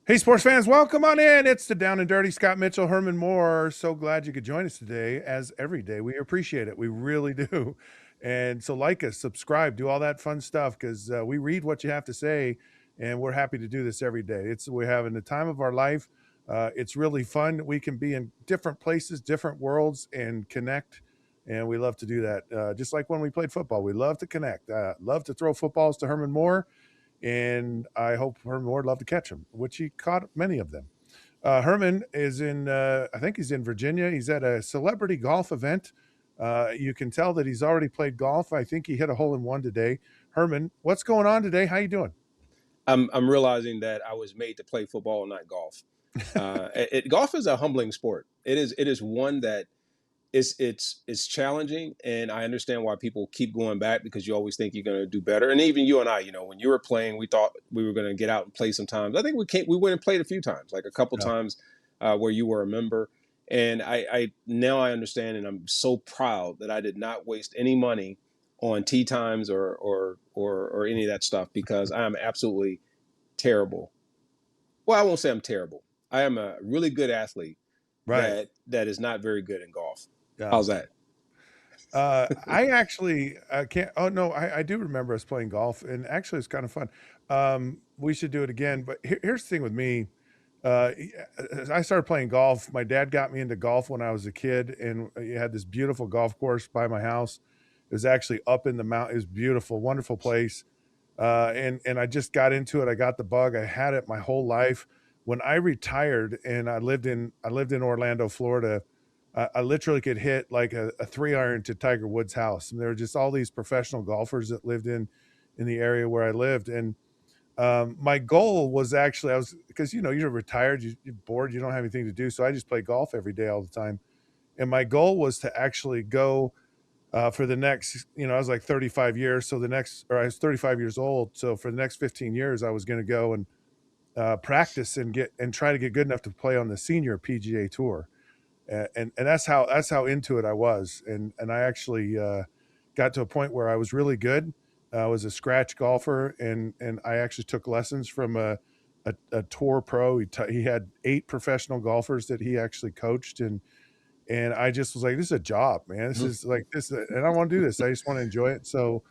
Hey, sports fans, welcome on in. It's the Down and Dirty Scott Mitchell Herman Moore. So glad you could join us today, as every day. We appreciate it. We really do. And so, like us, subscribe, do all that fun stuff because we read what you have to say, and we're happy to do this every day. We're having the time of our life. It's really fun. We can be in different places, different worlds, and connect. And we love to do that. Just like when we played football, we love to connect. Love to throw footballs to Herman Moore, and I hope Herman would love to catch them, which he caught many of them. Herman is I think he's in Virginia. He's at a celebrity golf event. You can tell that he's already played golf. I think he hit a hole in one today. Herman, what's going on today? How you doing? I'm realizing that I was made to play football, not golf. Golf is a humbling sport. It is one that it's challenging, and I understand why people keep going back because you always think you're going to do better. And even you and I, when you were playing, we thought we were going to get out and play sometimes. I think we went and played a few times, like a couple Yeah. times where you were a member. And I now I understand, and I'm so proud that I did not waste any money on tee times or any of that stuff because I am absolutely terrible. Well, I won't say I'm terrible. I am a really good athlete Right. that is not very good in golf. Yeah. How's that? I actually can't. Oh no, I do remember us playing golf, and actually it's kind of fun. We should do it again. But here's the thing with me. Uh, I started playing golf. My dad got me into golf when I was a kid, and he had this beautiful golf course by my house. It was actually up in the mountain. It was beautiful, wonderful place. And I just got into it. I got the bug. I had it my whole life. When I retired and I lived in Orlando, Florida, I literally could hit like a 3 iron to Tiger Woods' house. And there were just all these professional golfers that lived in the area where I lived. And my goal was actually I was because you're retired, you're bored, you don't have anything to do. So I just play golf every day all the time. And my goal was to actually go for the next, I was like 35 years. So I was 35 years old. So for the next 15 years, I was going to go and practice and try to get good enough to play on the senior PGA tour. And that's how into it I was. And I actually got to a point where I was really good. I was a scratch golfer, and I actually took lessons from a tour pro. He had 8 professional golfers that he actually coached, and I just was like, this is a job, man. This is like this, and I don't want to do this. I just want to enjoy it. So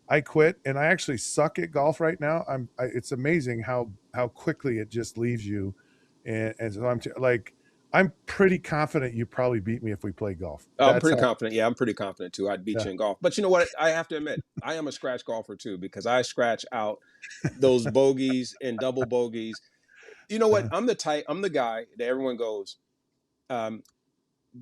I quit, and I actually suck at golf right now. It's amazing how quickly it just leaves you, and so I'm pretty confident you probably beat me if we play golf. I'm That's pretty how. confident. Yeah, I'm pretty confident too. I'd beat Yeah. you in golf. But you know what? I have to admit, I am a scratch golfer too because I scratch out those bogeys and double bogeys. You know what? I'm the guy that everyone goes, um,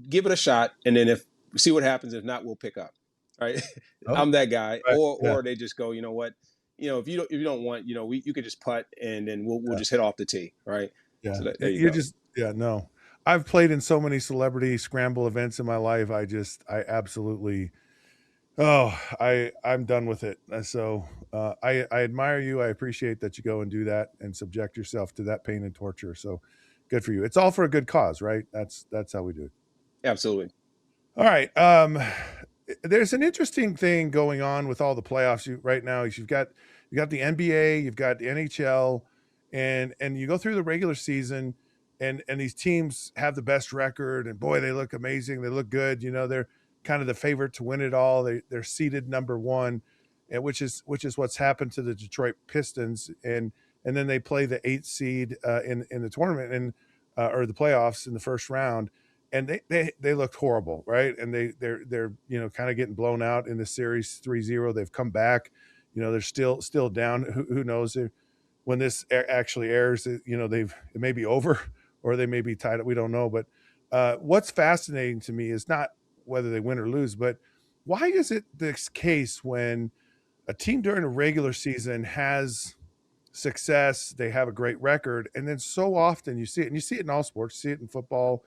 give it a shot, and then if see what happens. If not, we'll pick up. Right? Oh, I'm that guy. right. Yeah. Or they just go, you know what? If you don't want, you could just putt, and then we'll Yeah. just hit off the tee. Right? Yeah. So there you You're go. just, yeah, no. I've played in so many celebrity scramble events in my life. I absolutely, oh, I'm done with it. I admire you. I appreciate that you go and do that and subject yourself to that pain and torture. So good for you. It's all for a good cause, right? That's how we do it. Absolutely. All right. There's an interesting thing going on with all the playoffs right now. You've got the NBA, you've got the NHL, and you go through the regular season, and these teams have the best record, and boy, they look amazing. They look good. They're kind of the favorite to win it all. They're seeded number one, and which is what's happened to the Detroit Pistons, and then they play the 8th seed in the tournament or the playoffs in the first round, and they looked horrible, right? And they're kind of getting blown out in the series 3-0. They've come back. They're still down. Who knows when this actually airs? It may be over or they may be tied up. We don't know. But what's fascinating to me is not whether they win or lose, but why is it this case when a team during a regular season has success, they have a great record, and then so often you see it, and you see it in all sports, you see it in football,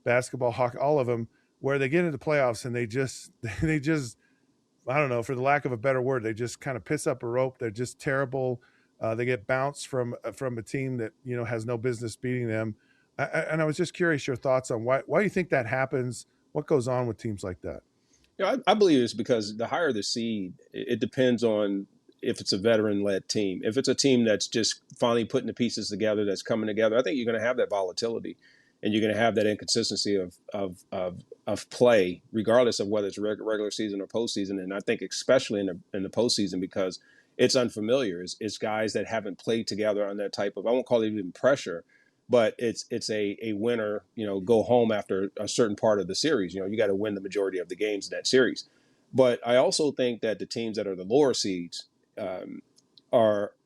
basketball, hockey, all of them, where they get into the playoffs and they just they just I don't know, for the lack of a better word, they just kind of piss up a rope. They're just terrible. They get bounced from a team that has no business beating them. And I was just curious your thoughts on why you think that happens. What goes on with teams like that? I believe it's because the higher the seed, it depends on if it's a veteran-led team. If it's a team that's just finally putting the pieces together, that's coming together, I think you're going to have that volatility, and you're going to have that inconsistency of play, regardless of whether it's regular season or postseason. And I think especially in the postseason, because it's unfamiliar. It's guys that haven't played together on that type of, I won't call it even pressure, but it's a winner, go home after a certain part of the series. You got to win the majority of the games in that series. But I also think that the teams that are the lower seeds um,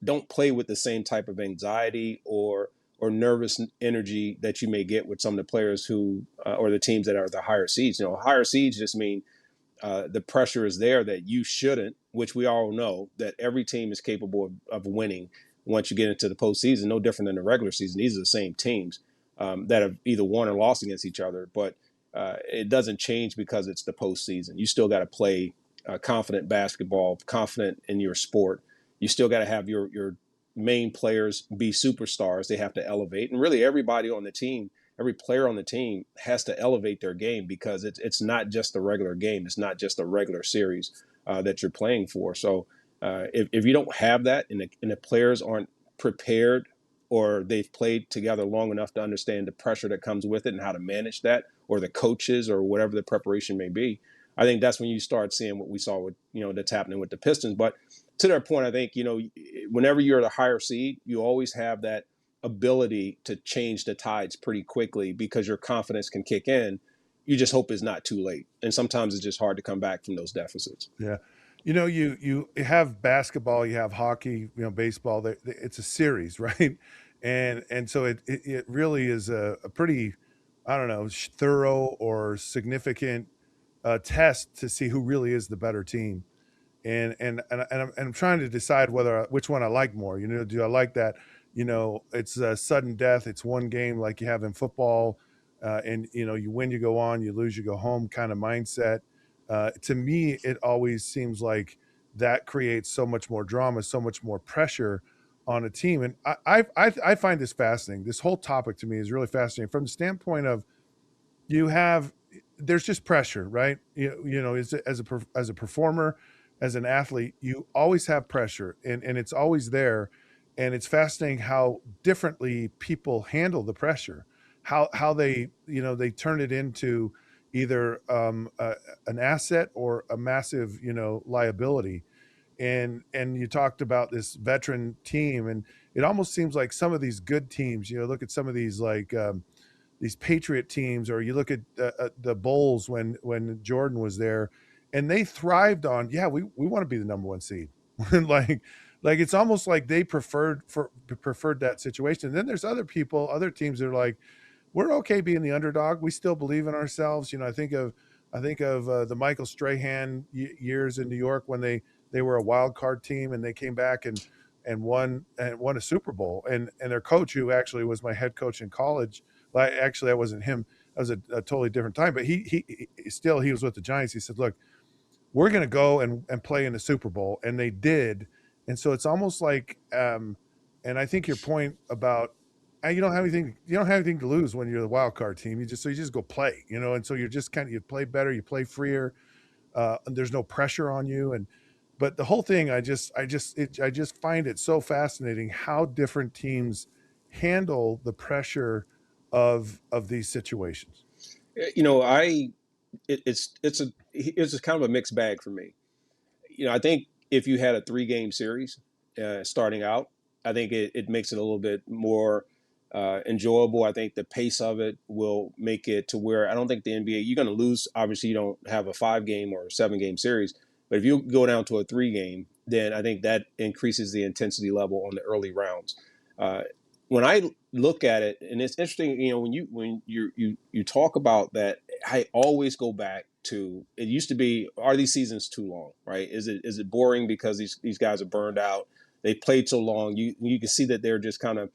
don't play with the same type of anxiety or nervous energy that you may get with some of the players who or the teams that are the higher seeds. Higher seeds just mean the pressure is there that you shouldn't, which we all know that every team is capable of winning once you get into the postseason. No different than the regular season. These are the same teams that have either won or lost against each other, but it doesn't change because it's the postseason. You still got to play confident basketball, confident in your sport. You still got to have your main players be superstars. They have to elevate, and really everybody on the team, every player on the team has to elevate their game, because it's not just a regular game. It's not just a regular series that you're playing for. So if you don't have that, and the players aren't prepared, or they've played together long enough to understand the pressure that comes with it and how to manage that, or the coaches or whatever the preparation may be, I think that's when you start seeing what we saw with, that's happening with the Pistons. But to their point, I think, whenever you're the higher seed, you always have that ability to change the tides pretty quickly, because your confidence can kick in. You just hope it's not too late. And sometimes it's just hard to come back from those deficits. Yeah. You have basketball, you have hockey, baseball. It's a series, right? And so it really is a pretty, I don't know, thorough or significant test to see who really is the better team. And I'm trying to decide which one I like more. Do I like that? It's a sudden death. It's one game like you have in football, and you win, you go on, you lose, you go home kind of mindset. To me, it always seems like that creates so much more drama, so much more pressure on a team. And I find this fascinating. This whole topic to me is really fascinating from the standpoint of you have there's just pressure, right? As a performer, as an athlete, you always have pressure, and it's always there. And it's fascinating how differently people handle the pressure, how they turn it into either an asset or a massive liability. And you talked about this veteran team, and it almost seems like some of these good teams, look at some of these like these Patriot teams, or you look at the Bulls when Jordan was there, and they thrived on, yeah, we want to be the number one seed. like like it's almost like they preferred that situation. And then there's other teams that are like, we're okay being the underdog. We still believe in ourselves. I think of the Michael Strahan years in New York when they were a wild card team, and they came back and won a Super Bowl. And their coach, who actually was my head coach in college, well, actually that wasn't him. That was a totally different time. But he was with the Giants. He said, "Look, we're going to go and play in the Super Bowl," and they did. And so it's almost like, and I think your point about you don't have anything to lose when you're the wild card team. You just go play, and so you're just you play better, you play freer. And there's no pressure on you, but the whole thing, I just find it so fascinating how different teams handle the pressure of these situations. I it's kind of a mixed bag for me. I think if you had a 3 game series starting out, I think it makes it a little bit more enjoyable. I think the pace of it will make it to where I don't think the NBA, you're going to lose. Obviously, you don't have a 5 game or 7 game series, but if you go down to a 3 game, then I think that increases the intensity level on the early rounds. Uh, when I look at it, and it's interesting, when you talk about that, I always go back to, it used to be, are these seasons too long, right? Is it boring because these guys are burned out? They played so long. You can see that they're just kind of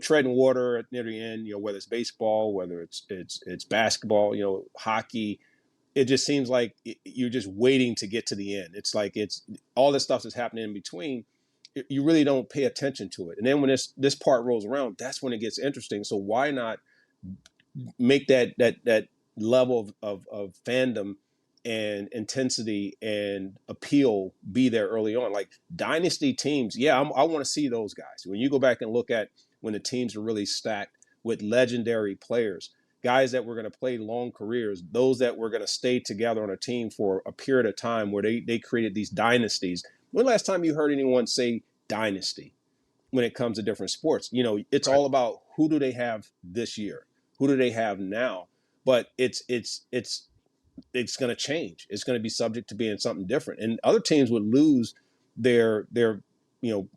treading water near the end. Whether it's baseball, whether it's basketball, hockey. It just seems like you're just waiting to get to the end. It's like it's all this stuff that's happening in between. You really don't pay attention to it, and then when this part rolls around, that's when it gets interesting. So why not make that level of fandom and intensity and appeal be there early on. Like dynasty teams, yeah, I want to see those guys. When you go back and look at when the teams are really stacked with legendary players, guys that were going to play long careers, those that were going to stay together on a team for a period of time where they created these dynasties. When last time you heard anyone say dynasty when it comes to different sports? You know, it's Right. all about who do they have this year? Who do they have now? But it's going to change. It's going to be subject to being something different. And other teams would lose their you know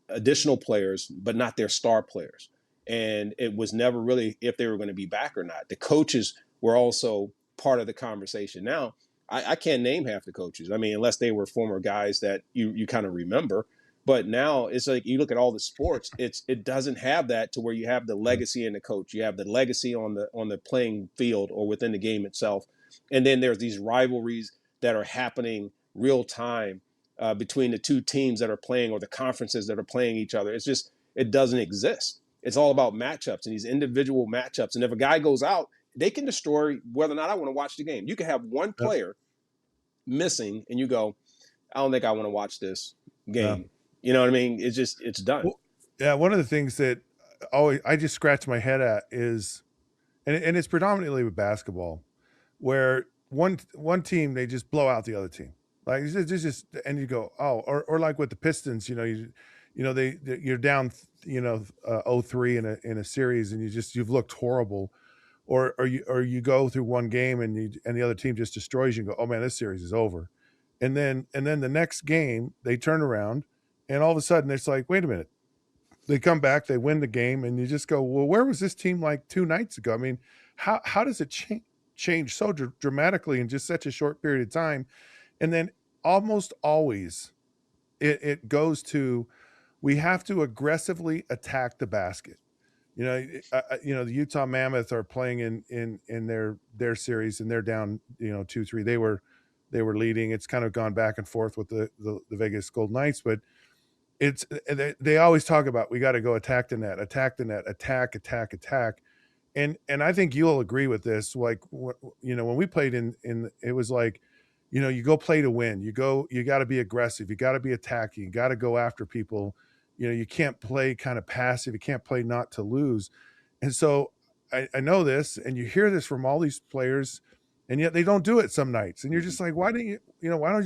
additional players, but not their star players. And it was never really if they were going to be back or not. The coaches were also part of the conversation. Now, I can't name half the coaches. I mean, unless they were former guys that you kind of remember. But now it's like you look at all the sports, it doesn't have that to where you have the legacy in the coach. You have the legacy on the playing field or within the game itself. And then there's these rivalries that are happening real time between the two teams that are playing or the conferences that are playing each other. It's just, it doesn't exist. It's all about matchups and these individual matchups. And if a guy goes out, they can destroy whether or not I want to watch the game. You can have one Yeah. player missing and you go, I don't think I want to watch this Yeah. game. You know what I mean? It's just, it's done. Well, yeah. One of the things that always I just scratch my head at is, and it's predominantly with basketball, where one team they just blow out the other team. Like it's just and you go, oh, or like with the Pistons, you're down, 0-3 in a series, and you've looked horrible, or you go through one game and the other team just destroys you and go, oh man, this series is over, and then the next game they turn around, and all of a sudden it's like, wait a minute, they come back, they win the game, and you just go, well, where was this team like 2 nights ago? I mean, how does it change so dramatically in just such a short period of time? And then almost always it goes to, we have to aggressively attack the basket. The Utah Mammoth are playing in their series, and they're down 2-3. They were leading. It's kind of gone back and forth with the Vegas Golden Knights, but they always talk about, we got to go attack the net, attack. And I think you'll agree with this. Like, when we played in it was like, you go play to win. You got to be aggressive. You got to be attacking. You got to go after people. You can't play kind of passive. You can't play not to lose. And so I know this, and you hear this from all these players, and yet they don't do it some nights. And you're just like, why don't you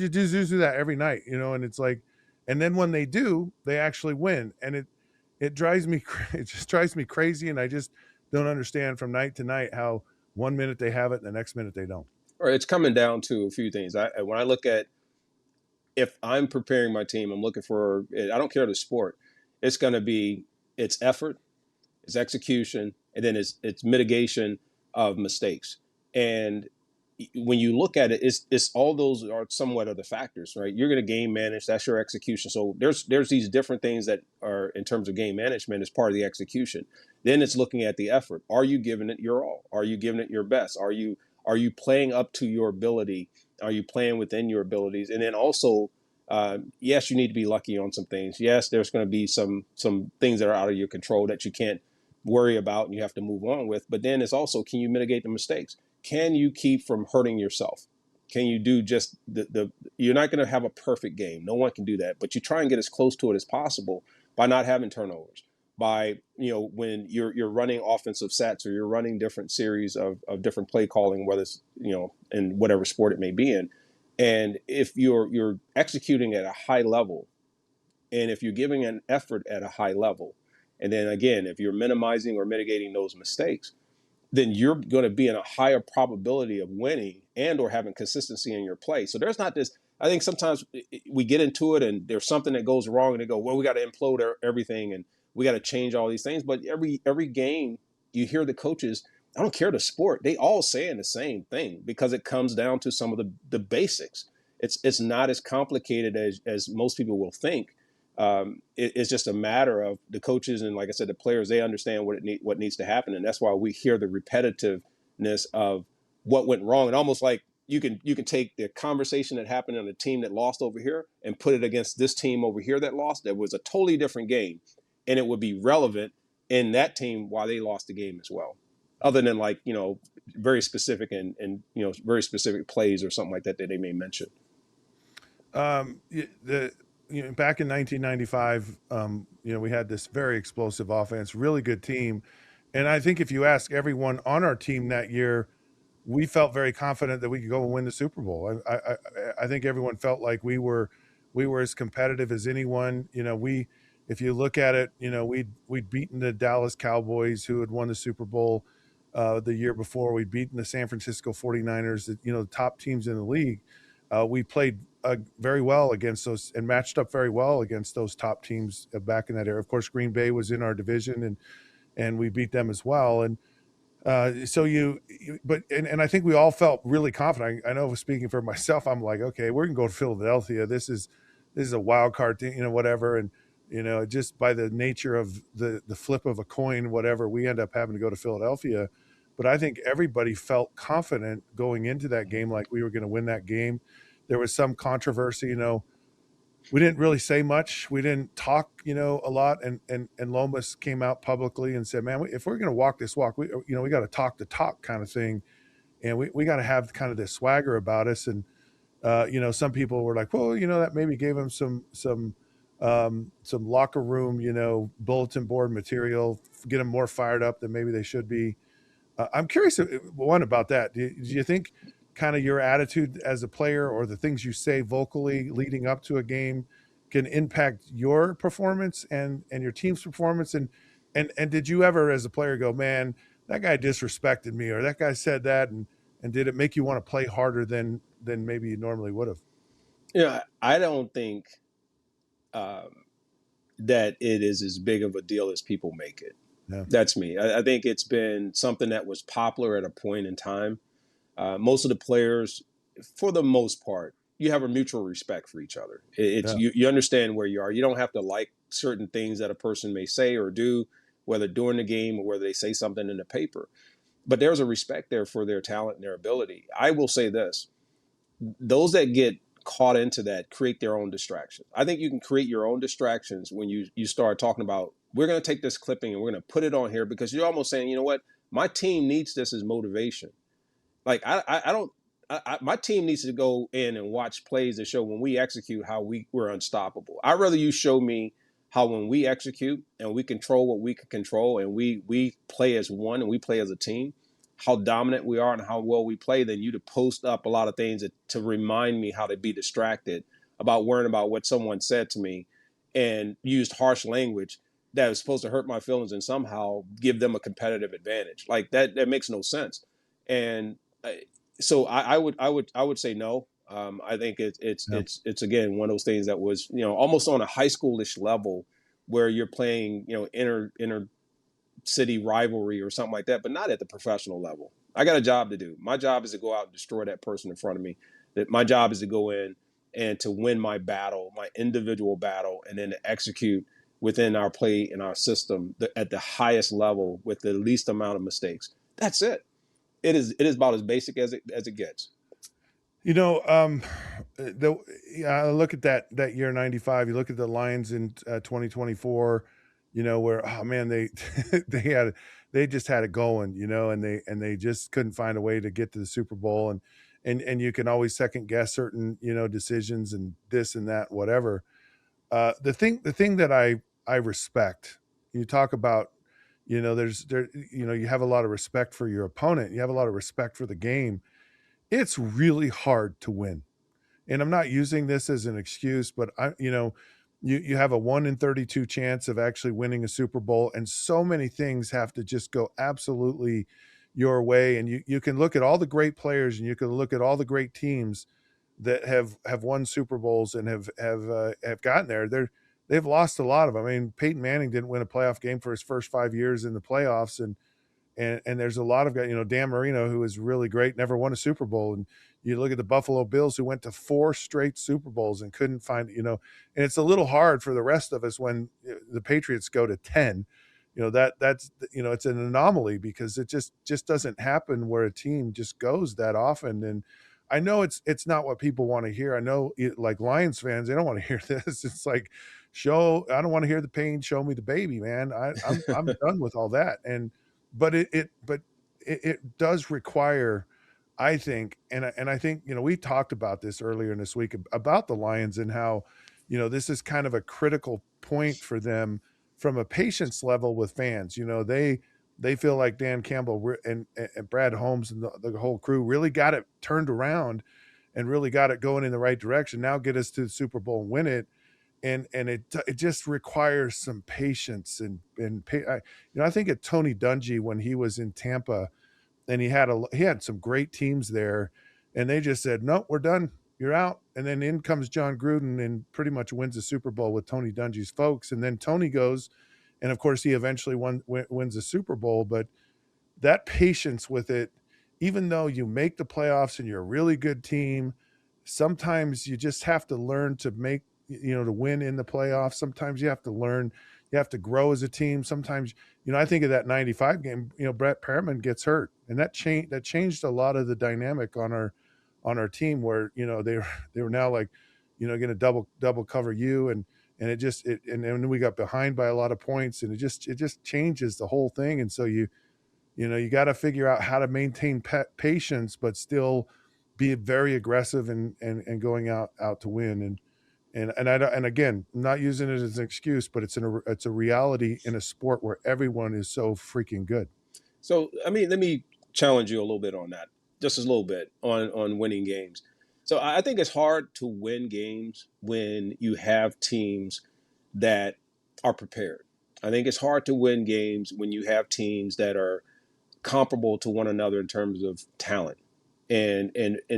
do that every night? And it's like, and then when they do, they actually win. And it drives me, it just drives me crazy. And I just don't understand from night to night how 1 minute they have it and the next minute they don't. Or it's coming down to a few things. When I look at, if I'm preparing my team, I'm looking for, I don't care the sport, it's going to be its effort, its execution, and then its mitigation of mistakes. And when you look at it, it's all those are somewhat of the factors, right? You're going to game manage, that's your execution. So there's these different things that are in terms of game management as part of the execution. Then it's looking at the effort. Are you giving it your all? Are you giving it your best? Are you playing up to your ability? Are you playing within your abilities? And then also, yes, you need to be lucky on some things. Yes, there's going to be some things that are out of your control that you can't worry about and you have to move on with. But then it's also, can you mitigate the mistakes? Can you keep from hurting yourself? Can you do just you're not going to have a perfect game. No one can do that, but you try and get as close to it as possible by not having turnovers, by, when you're running offensive sets or you're running different series of different play calling, whether it's, in whatever sport it may be in. And if you're executing at a high level, and if you're giving an effort at a high level, and then again, if you're minimizing or mitigating those mistakes, then you're going to be in a higher probability of winning and or having consistency in your play. So there's not this, I think sometimes we get into it and there's something that goes wrong and they go, well, we got to implode everything and we got to change all these things. But every game you hear the coaches, I don't care the sport, they all saying the same thing because it comes down to some of the basics. It's not as complicated as most people will think. It's just a matter of the coaches and, like I said, the players. They understand what needs to happen, and that's why we hear the repetitiveness of what went wrong. And almost like you can take the conversation that happened on the team that lost over here and put it against this team over here that lost. That was a totally different game, and it would be relevant in that team why they lost the game as well. Other than, like, very specific and very specific plays or something like that that they may mention. The back in 1995, we had this very explosive offense, really good team, and I think if you ask everyone on our team that year, we felt very confident that we could go and win the Super Bowl. I think everyone felt like we were as competitive as anyone. If you look at it, we'd beaten the Dallas Cowboys, who had won the Super Bowl the year before. We'd beaten the San Francisco 49ers, the top teams in the league. We played very well against those and matched up very well against those top teams back in that era. Of course, Green Bay was in our division, and we beat them as well. And so and I think we all felt really confident. I know, speaking for myself, I'm like, okay, we're gonna go to Philadelphia. This is a wild card thing, whatever. And just by the nature of the flip of a coin, whatever, we end up having to go to Philadelphia. But I think everybody felt confident going into that game, like we were going to win that game. There was some controversy, we didn't really say much. We didn't talk, a lot. And Lomas came out publicly and said, "Man, if we're going to walk this walk, we got to talk the talk kind of thing, and we got to have kind of this swagger about us." And some people were like, "Well, that maybe gave him some locker room, bulletin board material, get them more fired up than maybe they should be." I'm curious, one, about that. Do you think kind of your attitude as a player or the things you say vocally leading up to a game can impact your performance and your team's performance? And did you ever, as a player, go, "Man, that guy disrespected me," or "That guy said that," and did it make you want to play harder than maybe you normally would have? I don't think um, that it is as big of a deal as people make it. Yeah, That's me. I think it's been something that was popular at a point in time. Most of the players, for the most part, you have a mutual respect for each other. It's yeah, you understand where you are. You don't have to like certain things that a person may say or do, whether during the game or whether they say something in the paper. But there's a respect there for their talent and their ability. I will say this: those that get caught into that create their own distractions. I think you can create your own distractions when you start talking about, we're going to take this clipping and we're going to put it on here, because you're almost saying, you know what, my team needs this as motivation. Like I don't. My team needs to go in and watch plays that show when we execute how we're unstoppable. I'd rather you show me how when we execute and we control what we can control and we play as one and we play as a team, how dominant we are and how well we play, than you to post up a lot of things to remind me how to be distracted about worrying about what someone said to me and used harsh language that was supposed to hurt my feelings and somehow give them a competitive advantage. Like that makes no sense. And so I would say no. I think yeah. it's again one of those things that was almost on a high schoolish level where you're playing inner city rivalry or something like that, but not at the professional level. I got a job to do. My job is to go out and destroy that person in front of me. That my job is to go in and to win my battle, my individual battle, and then to execute within our play and our system at the highest level with the least amount of mistakes. That's it. It is about as basic as it gets. You know, the yeah, I look at that year '95. You look at the Lions in 2024. Where, oh man, they they just had it going. And they just couldn't find a way to get to the Super Bowl. And you can always second guess certain decisions and this and that, whatever. The thing that I respect. You talk about, you have a lot of respect for your opponent. You have a lot of respect for the game. It's really hard to win. And I'm not using this as an excuse, but you have a 1 in 32 chance of actually winning a Super Bowl, and so many things have to just go absolutely your way. And you can look at all the great players, and you can look at all the great teams that have won Super Bowls and have gotten there. They've lost a lot of them. I mean, Peyton Manning didn't win a playoff game for his first 5 years in the playoffs, and there's a lot of guys, Dan Marino, who is really great, never won a Super Bowl. And you look at the Buffalo Bills, who went to 4 straight Super Bowls and couldn't find, and it's a little hard for the rest of us when the Patriots go to 10. That's it's an anomaly, because it just doesn't happen where a team just goes that often. And I know it's not what people want to hear. I know, like Lions fans, they don't want to hear this. It's like, I don't want to hear the pain, show me the baby, man. I'm done with all that. And but it does require, I think, and I think, we talked about this earlier in this week about the Lions and how, this is kind of a critical point for them from a patience level with fans. They feel like Dan Campbell and Brad Holmes and the whole crew really got it turned around and really got it going in the right direction. Now get us to the Super Bowl and win it. And it just requires some patience I think of Tony Dungy when he was in Tampa, and he had some great teams there, and they just said, "No, we're done. You're out." And then in comes John Gruden and pretty much wins the Super Bowl with Tony Dungy's folks. And then Tony goes, and of course he eventually wins the Super Bowl. But that patience with it, even though you make the playoffs and you're a really good team, sometimes you just have to learn to to win in the playoffs. Sometimes you have to learn, you have to grow as a team. Sometimes, I think of that 95 game, Brett Perriman gets hurt, and that changed a lot of the dynamic on our team where, they were now like, going to double cover you. And then we got behind by a lot of points, and it just changes the whole thing. And so you got to figure out how to maintain patience, but still be very aggressive and going out to win. And again, I'm not using it as an excuse, but it's a reality in a sport where everyone is so freaking good. So, I mean, let me challenge you a little bit on that, just a little bit on winning games. So, I think it's hard to win games when you have teams that are prepared. I think it's hard to win games when you have teams that are comparable to one another in terms of talent. And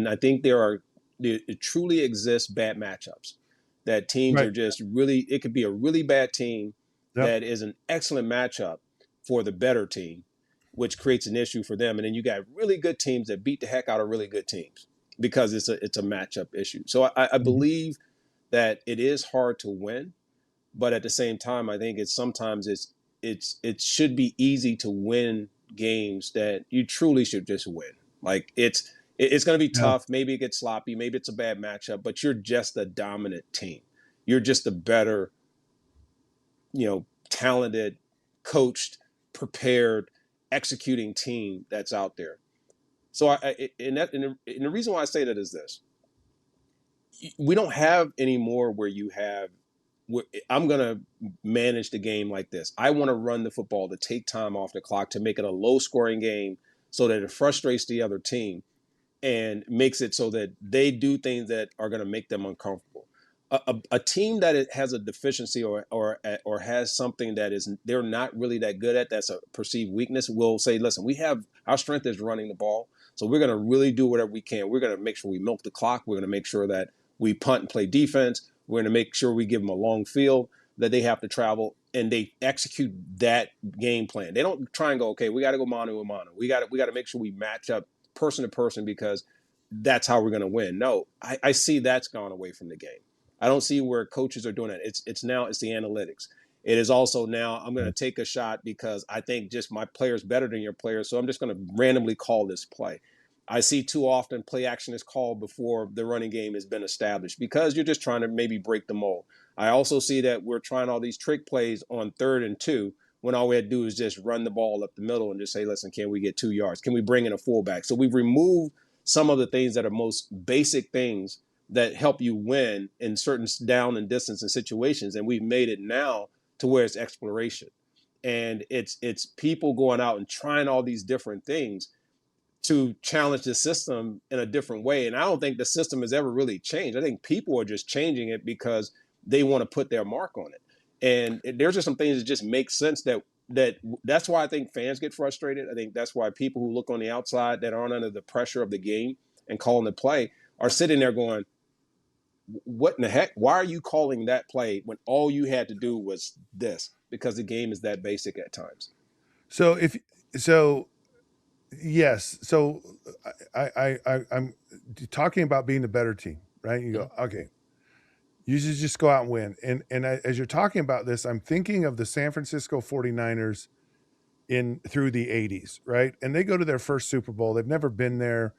I think there truly exists bad matchups that teams are Right. just really, it could be a really bad team Yep. that is an excellent matchup for the better team, which creates an issue for them. And then you got really good teams that beat the heck out of really good teams because it's a matchup issue. So I Mhm. believe that it is hard to win, but at the same time, I think it should be easy to win games that you truly should just win. Like it's going to be Yeah. tough. Maybe it gets sloppy. Maybe it's a bad matchup, but you're just the dominant team. You're just the better, talented, coached, prepared, executing team that's out there. So and the reason why I say that is this: we don't have anymore where you have I'm going to manage the game like this. I want to run the football to take time off the clock to make it a low scoring game so that it frustrates the other team and makes it so that they do things that are going to make them uncomfortable. A team that has a deficiency or has something that is they're not really that good at, that's a perceived weakness, will say, listen, we have our strength is running the ball, so we're going to really do whatever we can. We're going to make sure we milk the clock. We're going to make sure that we punt and play defense. We're going to make sure we give them a long field that they have to travel, and they execute that game plan. They don't try and go, okay, we got to go mano a mano. We got to make sure we match up person to person because that's how we're going to win. No, I see that's gone away from the game. I don't see where coaches are doing it. It's the analytics. It is also now I'm going to take a shot because I think just my player's better than your player, so I'm just going to randomly call this play. I see too often play action is called before the running game has been established because you're just trying to maybe break the mold. I also see that we're trying all these trick plays on 3rd and 2 when all we had to do is just run the ball up the middle and just say, listen, can we get 2 yards? Can we bring in a fullback? So we've removed some of the things that are most basic things that help you win in certain down and distance and situations, and we've made it now to where it's exploration, and it's people going out and trying all these different things to challenge the system in a different way. And I don't think the system has ever really changed. I think people are just changing it because they want to put their mark on it. And there's just some things that just make sense that's why I think fans get frustrated. I think that's why people who look on the outside that aren't under the pressure of the game and calling the play are sitting there going, what in the heck? Why are you calling that play when all you had to do was this? Because the game is that basic at times. So if so, yes. So I'm talking about being the better team, right? You Mhm. go, okay, you should just go out and win. As you're talking about this, I'm thinking of the San Francisco 49ers in through the 80s, right? And they go to their first Super Bowl. They've never been there.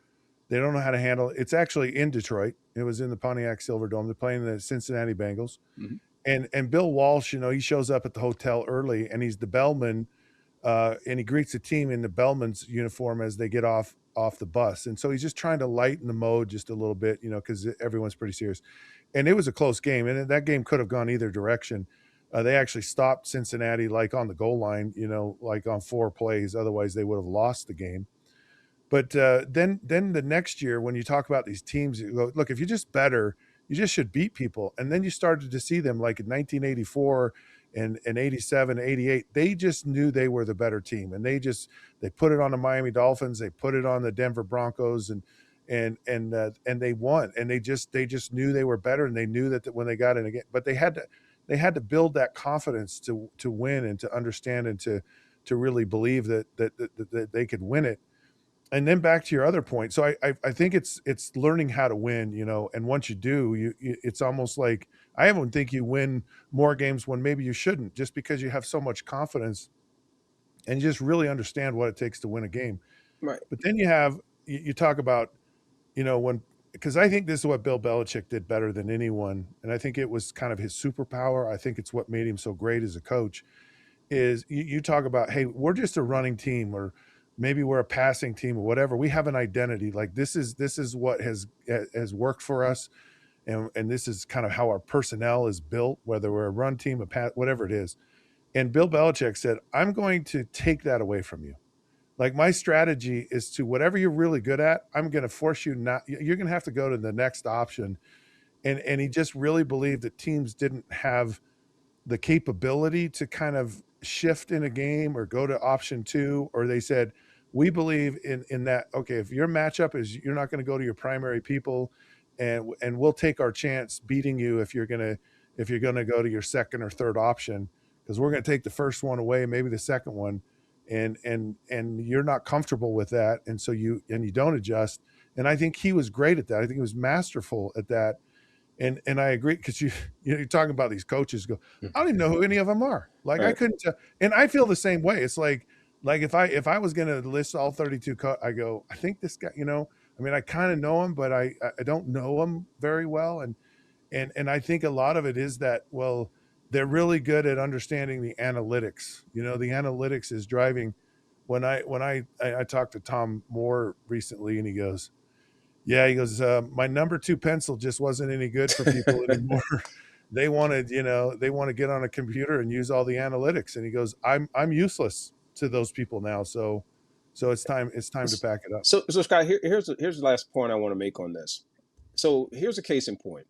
They don't know how to handle it. It's actually in Detroit. It was in the Pontiac Silverdome. They're playing the Cincinnati Bengals. Mhm. And Bill Walsh, he shows up at the hotel early, and he's the bellman and he greets the team in the bellman's uniform as they get off the bus. And so he's just trying to lighten the mode just a little bit, because everyone's pretty serious. And it was a close game, and that game could have gone either direction. They actually stopped Cincinnati like on the goal line, like on 4 plays. Otherwise, they would have lost the game. But then the next year, when you talk about these teams, you go, look, if you're just better, you just should beat people. And then you started to see them like in 1984 and 87, 88. They just knew they were the better team, and they put it on the Miami Dolphins, they put it on the Denver Broncos, and they won. And they just knew they were better, and they knew that when they got in again, but they had to build that confidence to win and to understand and to really believe that they could win it. And then back to your other point. So I think it's learning how to win, and once you do, it's almost like I even think you win more games when maybe you shouldn't, just because you have so much confidence and you just really understand what it takes to win a game. Right. But then you talk about, when, because I think this is what Bill Belichick did better than anyone, and I think it was kind of his superpower. I think it's what made him so great as a coach. Is you talk about, hey, we're just a running team, or maybe we're a passing team, or whatever. We have an identity. Like this is what has worked for us, and this is kind of how our personnel is built. Whether we're a run team, a pass, whatever it is. And Bill Belichick said, I'm going to take that away from you. Like, my strategy is to, whatever you're really good at, I'm going to force you not. You're going to have to go to the next option. And he just really believed that teams didn't have the capability to kind of shift in a game or go to option two, or they said, we believe in that. Okay, if your matchup is you're not going to go to your primary people, and we'll take our chance beating you if you're going to go to your second or third option, because we're going to take the first one away, maybe the second one, and you're not comfortable with that, and so you don't adjust. And I think he was great at that. I think he was masterful at that. And I agree, because you're talking about these coaches go, I don't even know who any of them are. Like, I Right. couldn't tell. And I feel the same way. It's like if I was going to list all 32, I go, I think this guy, I mean, I kind of know him, but I don't know him very well. And I think a lot of it is that, well, they're really good at understanding the analytics. The analytics is driving. When I talked to Tom Moore recently, and he goes, yeah, he goes, my number two pencil just wasn't any good for people anymore. They want to get on a computer and use all the analytics. And he goes, I'm useless to those people now. So it's time to pack it up. So Scott, here's the last point I want to make on this. So here's a case in point,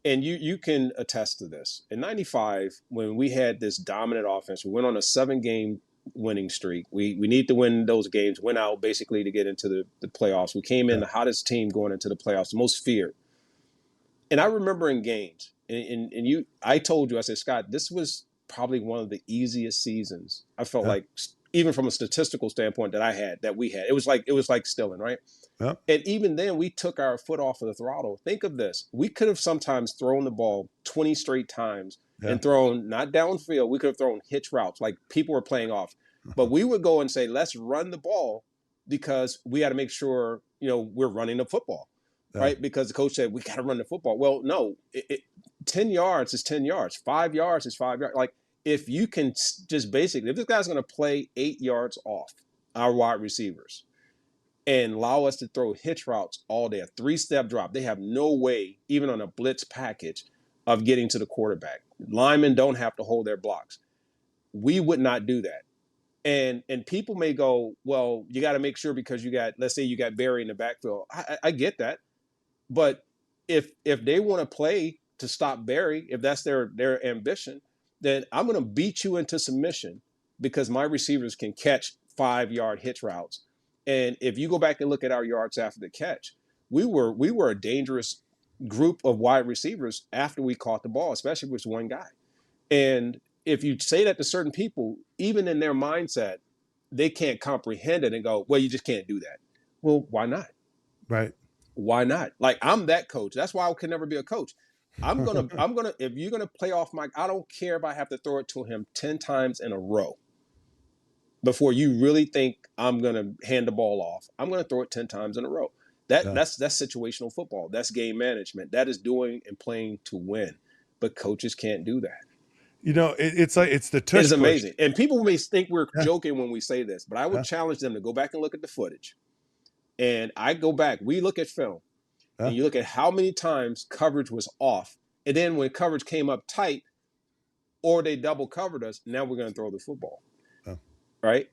and you can attest to this. In '95, when we had this dominant offense, we went on a 7-game winning streak. We need to win those games, win out basically to get into the playoffs. We came in Yeah. the hottest team going into the playoffs, the most feared. And I remember in games, I told you, I said, Scott, this was probably one of the easiest seasons. I felt Yeah. like, even from a statistical standpoint, that we had. It was like stealing, right? Yeah. And even then, we took our foot off of the throttle. Think of this: we could have sometimes thrown the ball 20 straight times Yeah. and thrown not downfield. We could have thrown hitch routes, like people were playing off. But we would go and say, "Let's run the ball," because we got to make sure we're running the football, Yeah. right? Because the coach said we got to run the football. Well, no, 10 yards is 10 yards. 5 yards is 5 yards. Like, if you can just basically, if this guy's going to play 8 yards off our wide receivers and allow us to throw hitch routes all day, a 3-step drop, they have no way, even on a blitz package, of getting to the quarterback. Linemen don't have to hold their blocks. We would not do that. And people may go, well, you got to make sure, because let's say you got Barry in the backfield. I get that. But if they want to play to stop Barry, if that's their ambition, then I'm going to beat you into submission, because my receivers can catch 5-yard hitch routes. And if you go back and look at our yards after the catch, we were a dangerous group of wide receivers after we caught the ball, especially with one guy. And if you say that to certain people, even in their mindset, they can't comprehend it and go, well, you just can't do that. Well, why not? Right. Why not? Like, I'm that coach. That's why I could never be a coach. If you're gonna play off Mike, I don't care if I have to throw it to him 10 times in a row before you really think I'm gonna hand the ball off. I'm gonna throw it 10 times in a row. Yeah. That's situational football. That's game management. That is doing and playing to win. But coaches can't do that. It's like it's the It is tush push. amazing. And people may think we're Yeah, joking when we say this, but I would yeah, challenge them to go back and look at the footage. And I go back, we look at film, yeah, and you look at how many times coverage was off. And then when coverage came up tight or they double covered us, now we're going to throw the football, yeah, right?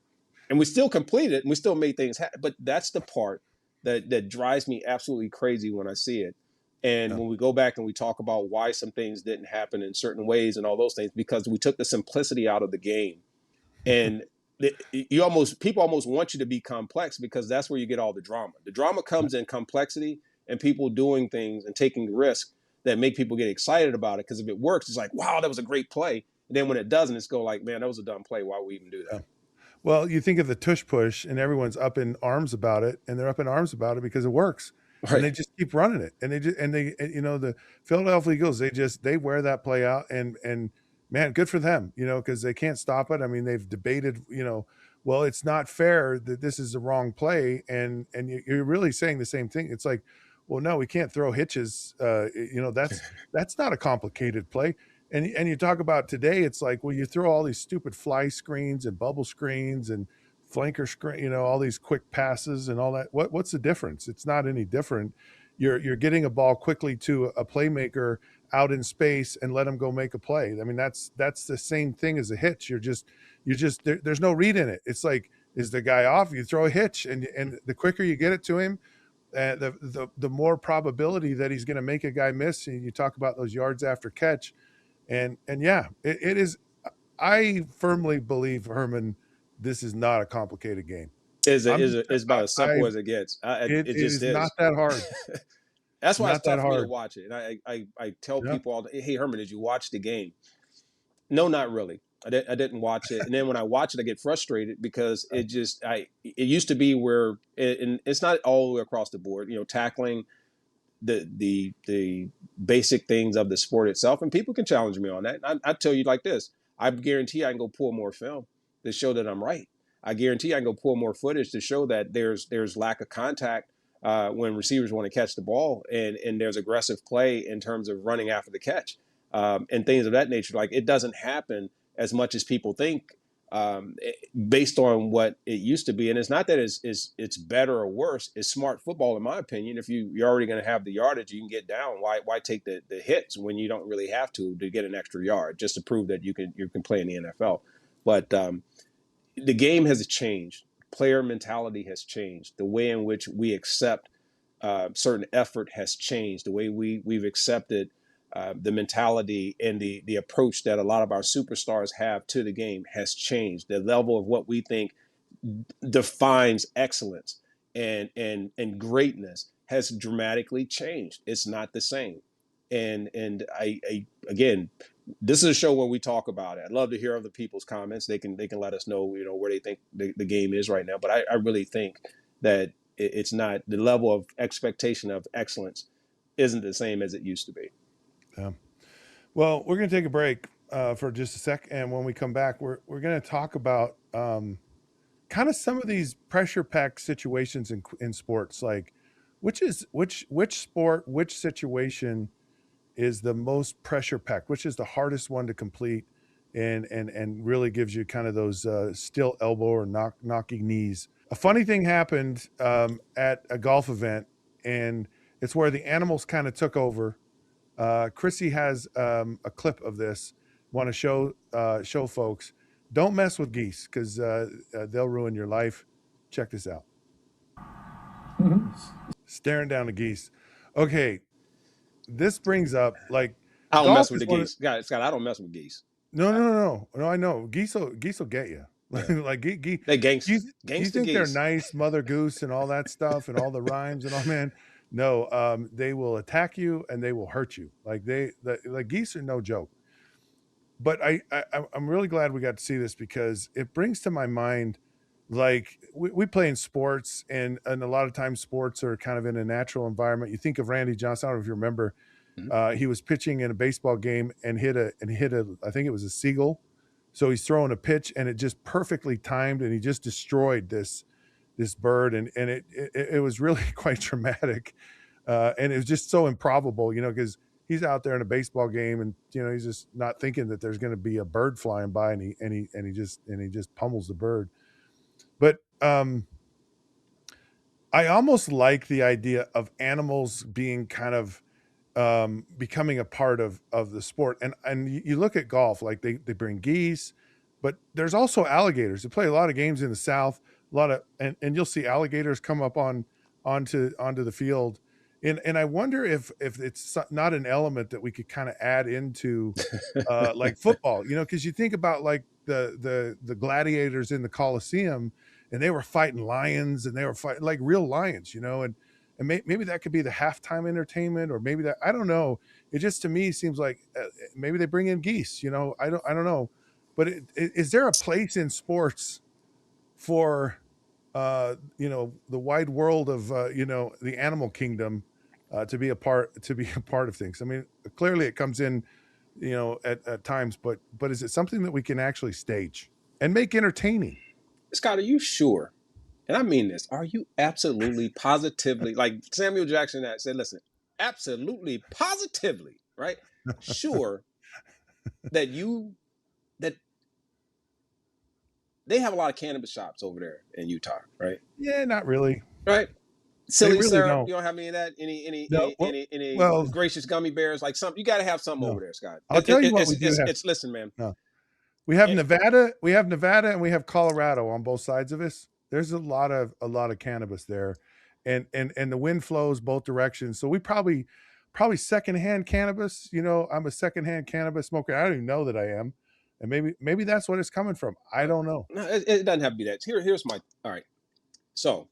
And we still completed it and we still made things happen. But that's the part that drives me absolutely crazy when I see it. And yeah. when we go back and we talk about why some things didn't happen in certain ways and all those things, because we took the simplicity out of the game. And people almost want you to be complex because that's where you get all the drama. The drama comes in complexity and people doing things and taking risks that make people get excited about it. Because if it works, it's like, wow, that was a great play. And then when it doesn't, it's go like, man, that was a dumb play. Why would we even do Yeah. that? Well, you think of the tush push, and everyone's up in arms about it, and they're up in arms about it because it works, and Right. they just keep running it, and the Philadelphia Eagles, they wear that play out, and man, good for them, because they can't stop it. I mean, they've debated, well, it's not fair that this is the wrong play, and you're really saying the same thing. It's like, well, no, we can't throw hitches. That's not a complicated play. And you talk about today, it's like, well, you throw all these stupid fly screens and bubble screens and flanker screen, all these quick passes and all that. What's the difference? It's not any different. You're getting a ball quickly to a playmaker out in space and let him go make a play. I mean, that's the same thing as a hitch. There's no read in it. It's like, is the guy off? You throw a hitch, and the quicker you get it to him, the more probability that he's going to make a guy miss. And you talk about those yards after catch, and yeah, it is. I firmly believe, Herman, this is not a complicated game. I'm just, Is about as I simple as it gets. It it just is not is. that hard. That's why it's Not that tough for me to hard. watch it. And I tell Yeah. people all the, hey, Herman, did you watch the game? No, not really. I didn't watch it, and then when I watch it, I get frustrated because it used to be where, and it's not all the way across the board. Tackling the basic things of the sport itself, and people can challenge me on that. I tell you like this: I guarantee I can go pull more film to show that I'm right. I guarantee I can go pull more footage to show that there's lack of contact when receivers want to catch the ball, and there's aggressive play in terms of running after the catch, and things of that nature. Like it doesn't happen as much as people think, based on what it used to be. And it's not that it's better or worse. It's smart football, in my opinion. If you're already going to have the yardage, you can get down. Why take the hits when you don't really have to get an extra yard just to prove that you can play in the NFL? But the game has changed. Player mentality has changed. The way in which we accept certain effort has changed. The way we've accepted the mentality and the approach that a lot of our superstars have to the game has changed. The level of what we think defines excellence and greatness has dramatically changed. It's not the same. And I again, this is a show where we talk about it. I'd love to hear other people's comments. They can let us know where they think the game is right now. But I really think that it's not, the level of expectation of excellence isn't the same as it used to be. Yeah. Well, we're going to take a break for just a sec, and when we come back, we're going to talk about kind of some of these pressure packed situations in sports, like which sport, which situation is the most pressure packed, which is the hardest one to complete, and really gives you kind of those still elbow or knocking knees. A funny thing happened at a golf event, and it's where the animals kind of took over. Chrissy has a clip of this. Want to show folks. Don't mess with geese because they'll ruin your life. Check this out. Staring down the geese. Okay, this brings up like I don't golf mess with is the one of geese. Scott, I don't mess with geese. no I, no no no no. I know geese will get you. yeah, Like they gangsters, you gangster think they're geese. nice, Mother Goose, and all that stuff, and all the rhymes and all, man. No, they will attack you and they will hurt you. Like geese are no joke. But I'm really glad we got to see this because it brings to my mind, like we play in sports, and a lot of times sports are kind of in a natural environment. You think of Randy Johnson. I don't know if you remember. Mhm. He was pitching in a baseball game and hit a I think it was a seagull. So he's throwing a pitch and it just perfectly timed, and he just destroyed this bird, and it was really quite dramatic, and it was just so improbable, because he's out there in a baseball game, and he's just not thinking that there's going to be a bird flying by, and he just pummels the bird. But I almost like the idea of animals being kind of becoming a part of the sport. And you look at golf, like they bring geese, but there's also alligators. They play a lot of games in the South, a lot of and you'll see alligators come up onto the field. And I wonder if it's not an element that we could kind of add into like football, because you think about like the gladiators in the Colosseum, and they were fighting lions, and they were fighting like real lions, and maybe that could be the halftime entertainment, or maybe that, I don't know. It just to me seems like maybe they bring in geese. I don't know, but is there a place in sports for the wide world of the animal kingdom to be a part of things? I mean, clearly it comes in at times, but is it something that we can actually stage and make entertaining? Scott, are you sure? And I mean this. Are you absolutely positively, like Samuel Jackson that said, listen, absolutely positively, right? Sure that that they have a lot of cannabis shops over there in Utah, right? Yeah, not really. Right? They Silly really syrup. don't. You don't have any of that? No. Any Well, gracious gummy bears? Like something. You got to have something over no. there, Scott. I'll tell you what we do have. Listen, man. No. We have It, Nevada, and we have Colorado on both sides of us. There's a lot of cannabis there, and the wind flows both directions. So we probably secondhand cannabis. I'm a secondhand cannabis smoker. I don't even know that I am, and maybe that's what it's coming from. I don't know. no, it doesn't have to be that. Here's my. All right. So,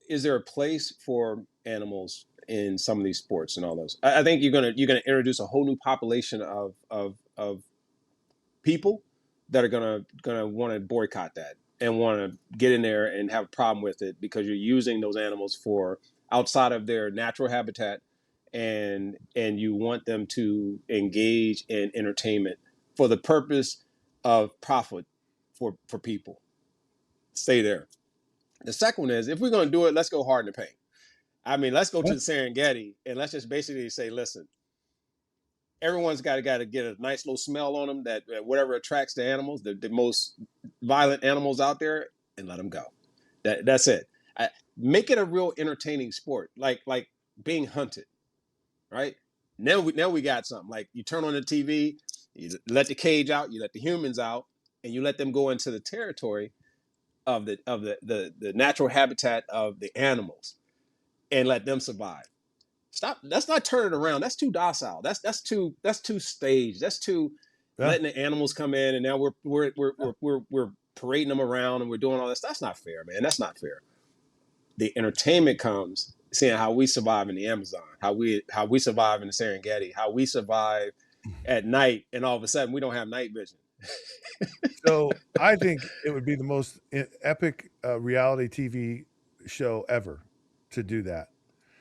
is there a place for animals in some of these sports and all those? I think you're gonna introduce a whole new population of people that are gonna want to boycott that and want to get in there and have a problem with it because you're using those animals for outside of their natural habitat, and you want them to engage in entertainment for the purpose of profit for people. Stay there. The second one is, if we're going to do it, let's go hard in the paint. I mean, let's go to Yeah. the Serengeti and let's just basically say, listen, everyone's got to get a nice little smell on them that whatever attracts the animals, the most violent animals out there, and let them go. That's it. Make it a real entertaining sport, like being hunted, right? Now we got something. Like you turn on the TV, you let the cage out, you let the humans out, and you let them go into the territory of the natural habitat of the animals and let them survive. Stop. That's not turning around. That's too docile. That's too staged. That's too Yeah. letting the animals come in and now we're parading them around and we're doing all this. That's not fair, man. That's not fair. The entertainment comes seeing how we survive in the Amazon, how we survive in the Serengeti, how we survive at night, and all of a sudden we don't have night vision. So I think it would be the most epic reality TV show ever to do that.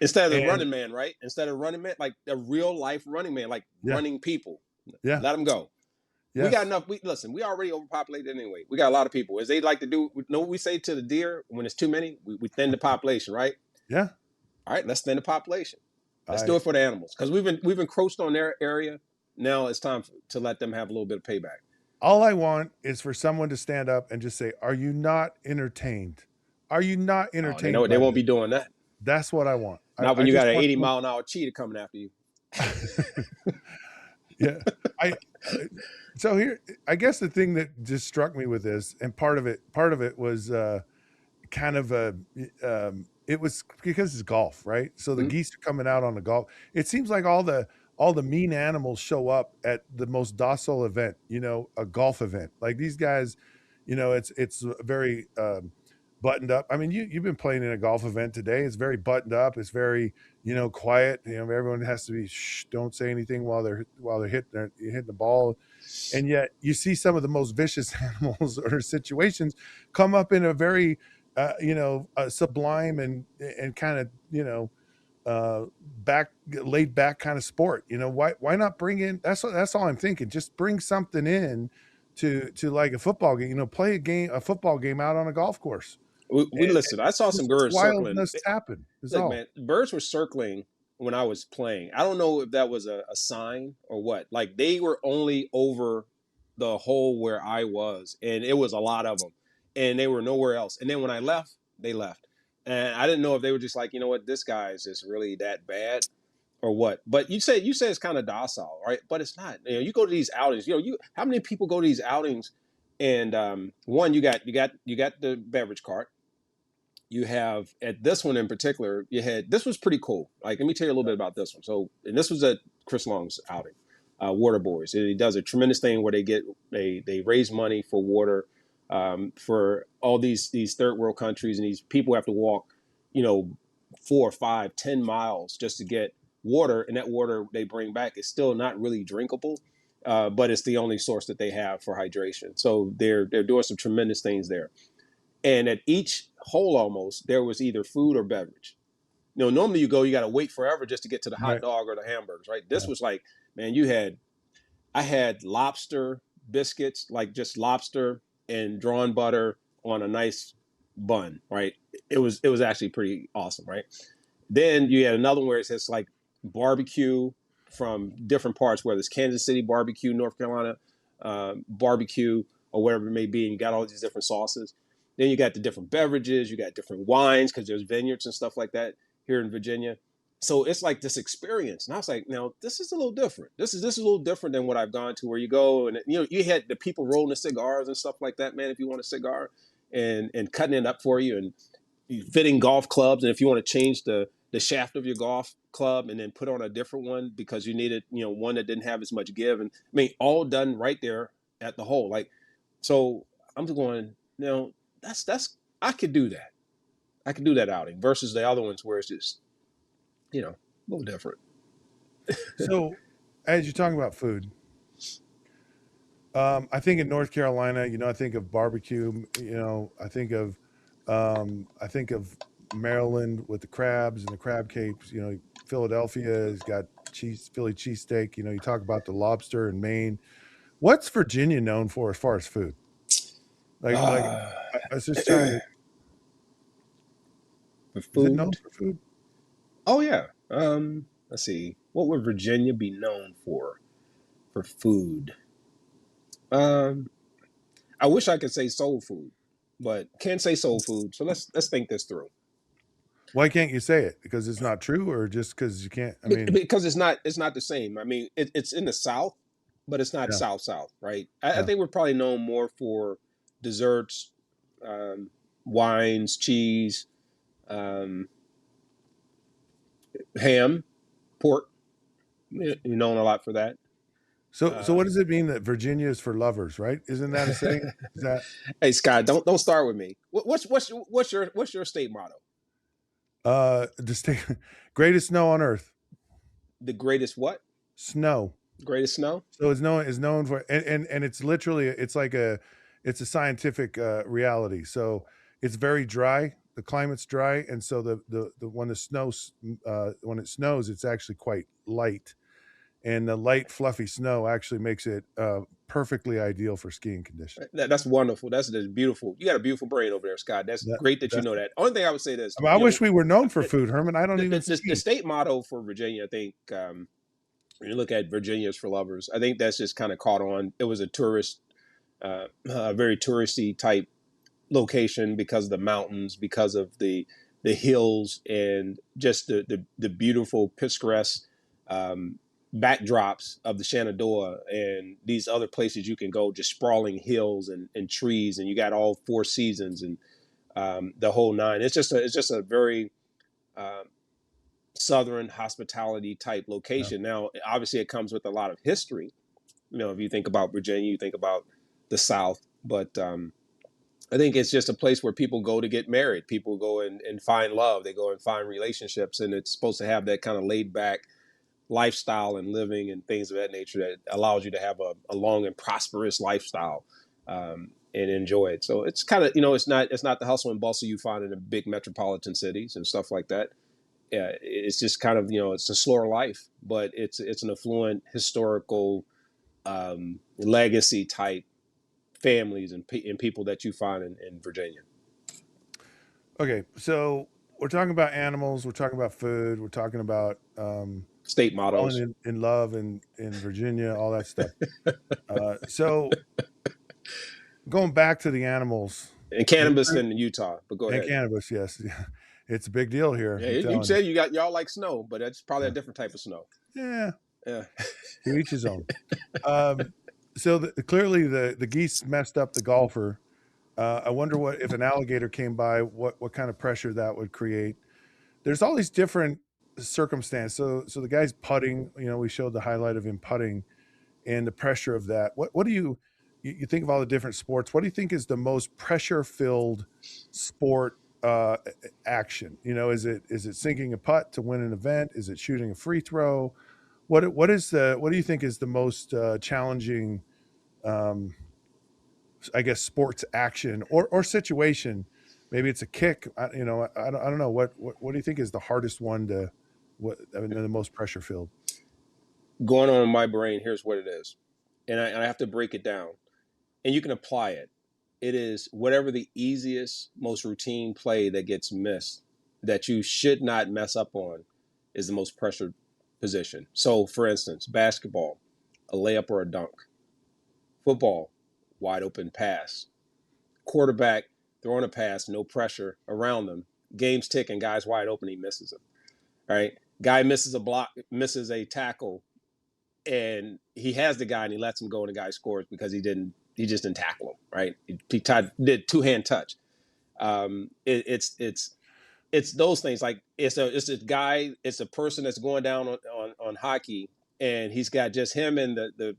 Instead of the And running man, right? Instead of running man, like a real life running man, like yeah, running people. yeah, Let them go. We got yes, enough. Listen. We already overpopulated anyway. We got a lot of people. As they like to do. Know what we say to the deer when it's too many? We thin the population, right? yeah. All right, let's thin the population. Let's do I it for the animals because we've encroached on their area. Now it's time to let them have a little bit of payback. All I want is for someone to stand up and just say, "Are you not entertained? Are you not Oh, they entertained know they by won't this?" be doing that. That's what I want. I, Not when I you got just an want 80-mile-an-hour cheetah coming after you. yeah. So here, I guess the thing that just struck me with this, and part of it was kind of it was because it's golf, right? So the Mhm. geese are coming out on the golf. It seems like all the mean animals show up at the most docile event, a golf event. Like these guys, it's very buttoned up. I mean, you've been playing in a golf event today. It's very buttoned up. It's very quiet. Everyone has to be shh, don't say anything while they're hitting the ball. And yet you see some of the most vicious animals or situations come up in a very sublime and kind of back laid back kind of sport. Why not bring in, that's all I'm thinking, just bring something in to like a football game, play a football game out on a golf course, We and listen. I saw some just birds circling. wildness happen is Look, all. man, birds were circling when I was playing. I don't know if that was a sign or what. Like they were only over the hole where I was, and it was a lot of them, and they were nowhere else. And then when I left, they left, and I didn't know if they were just like, you know what, this guy is just really that bad or what. But you say it's kind of docile, right? But it's not. You know, you go to these outings. You know, you how many people go to these outings? And one, you got the beverage cart. You have at this one in particular, you had this was pretty cool. Like, let me tell you a little bit about this one. So, and this was at Chris Long's outing, Water Boys. And he does a tremendous thing where they raise money for water for all these third world countries, and these people have to walk, you know, 4, 5, 10 miles just to get water, and that water they bring back is still not really drinkable. But it's the only source that they have for hydration. So they're doing some tremendous things there. And at each hole almost there was either food or beverage. You know, normally you go, you got to wait forever just to get to the hot Right. dog or the hamburgers, right? This Yeah. was like, man, I had lobster biscuits, like just lobster and drawn butter on a nice bun, right? It was actually pretty awesome, right? Then you had another one where it says like barbecue from different parts, whether it's Kansas City barbecue, North Carolina barbecue, or whatever it may be. And you got all these different sauces. Then you got the different beverages, you got different wines because there's vineyards and stuff like that here in Virginia. So it's like this experience, and I was like, now this is a little different. This is a little different than what I've gone to, where you go and you know you had the people rolling the cigars and stuff like that. Man, if you want a cigar, and cutting it up for you, and fitting golf clubs, and if you want to change the shaft of your golf club and then put on a different one because you needed, you know, one that didn't have as much give, and I mean all done right there at the hole. Like, so I'm just going, you know, that's I could do that. I could do that outing versus the other ones where it's just, you know, a little different. So, as you're talking about food, I think in North Carolina, you know, I think of barbecue. You know, I think of Maryland with the crabs and the crab cakes. You know, Philadelphia has got Philly cheesesteak. You know, you talk about the lobster in Maine. What's Virginia known for as far as food? Like Uh, I was just trying to. for Is it known food, for food? oh yeah. Let's see, what would Virginia be known for food? Um, I wish I could say soul food, but can't say soul food. So let's think this through. Why can't you say it? Because it's not true, or just because you can't? I mean, Because it's not the same. I mean, it's in the South, but it's not yeah, South, right? I yeah. think we're probably known more for desserts, um, wines, cheese, um, ham, pork. You're known a lot for that. So Uh, what does it mean that Virginia is for lovers? Right? Isn't that a saying? Is that hey Scott, don't start with me. What's your state motto? distinct greatest snow on earth? The greatest what? Snow. Greatest snow? So it's known for, and it's literally, it's a scientific reality. So it's very dry. The climate's dry, and so the when it snows, it's actually quite light, and the light fluffy snow actually makes it perfectly ideal for skiing conditions. That's wonderful. That's beautiful. You got a beautiful brain over there, Scott. That's That great that you that's. know that. Only thing I would say this, I mean, I you know, wish we were known for the food, Herman. I don't the, even the ski. state motto for Virginia, I think, when you look at Virginia's for lovers, I think that's just kind of caught on. It was a very touristy type location because of the mountains, because of the hills, and just the beautiful picturesque um, backdrops of the Shenandoah and these other places you can go, just sprawling hills and trees, and you got all four seasons and the whole nine. It's just a very um, southern hospitality type Yeah. location. Now, obviously, it comes with a lot of history. You know, if you think about Virginia, you think about the South, but I think it's just a place where people go to get married. People go and find love. They go and find relationships, and it's supposed to have that kind of laid back lifestyle and living and things of that nature that allows you to have a long and prosperous lifestyle and enjoy it. So it's kind of, it's not the hustle and bustle you find in the big metropolitan cities and stuff like that. Yeah, it's just kind of, it's a slower life, but it's an affluent historical legacy type families and people that you find in Virginia. Okay. So we're talking about animals, we're talking about food, we're talking about State falling mottos in love in Virginia, all that stuff. So going back to the animals and and, cannabis in Utah. But go and ahead. cannabis, yes, it's a big deal here. Yeah, I'm you telling you. said y'all like snow, but that's probably a different type of snow. Yeah, Yeah. to each his own. Um, so clearly the geese messed up the golfer. I wonder what if an alligator came by, what kind of pressure that would create. There's all these different circumstances. So the guy's putting. We showed the highlight of him putting and the pressure of that. What do you think of all the different sports? What do you think is the most pressure filled sport action? Is it sinking a putt to win an event? Is it shooting a free throw? What do you think is the most challenging, um, I guess, sports action or situation? Maybe it's a kick. I don't know what do you think is the hardest one to the most pressure filled? Going on in my brain, here's what it is. And I have to break it down. And you can apply it. It is whatever the easiest, most routine play that gets missed that you should not mess up on is the most pressured position. So, for instance, basketball, a layup or a dunk. Football, wide open pass. Quarterback throwing a pass, no pressure around them. Game's ticking, guy's wide open, he misses it. Right? Guy misses a block, misses a tackle, and he has the guy and he lets him go and the guy scores because he just didn't tackle him, right? Did two-hand touch. It's those things. Like it's a guy, it's a person that's going down on hockey, and he's got just him and the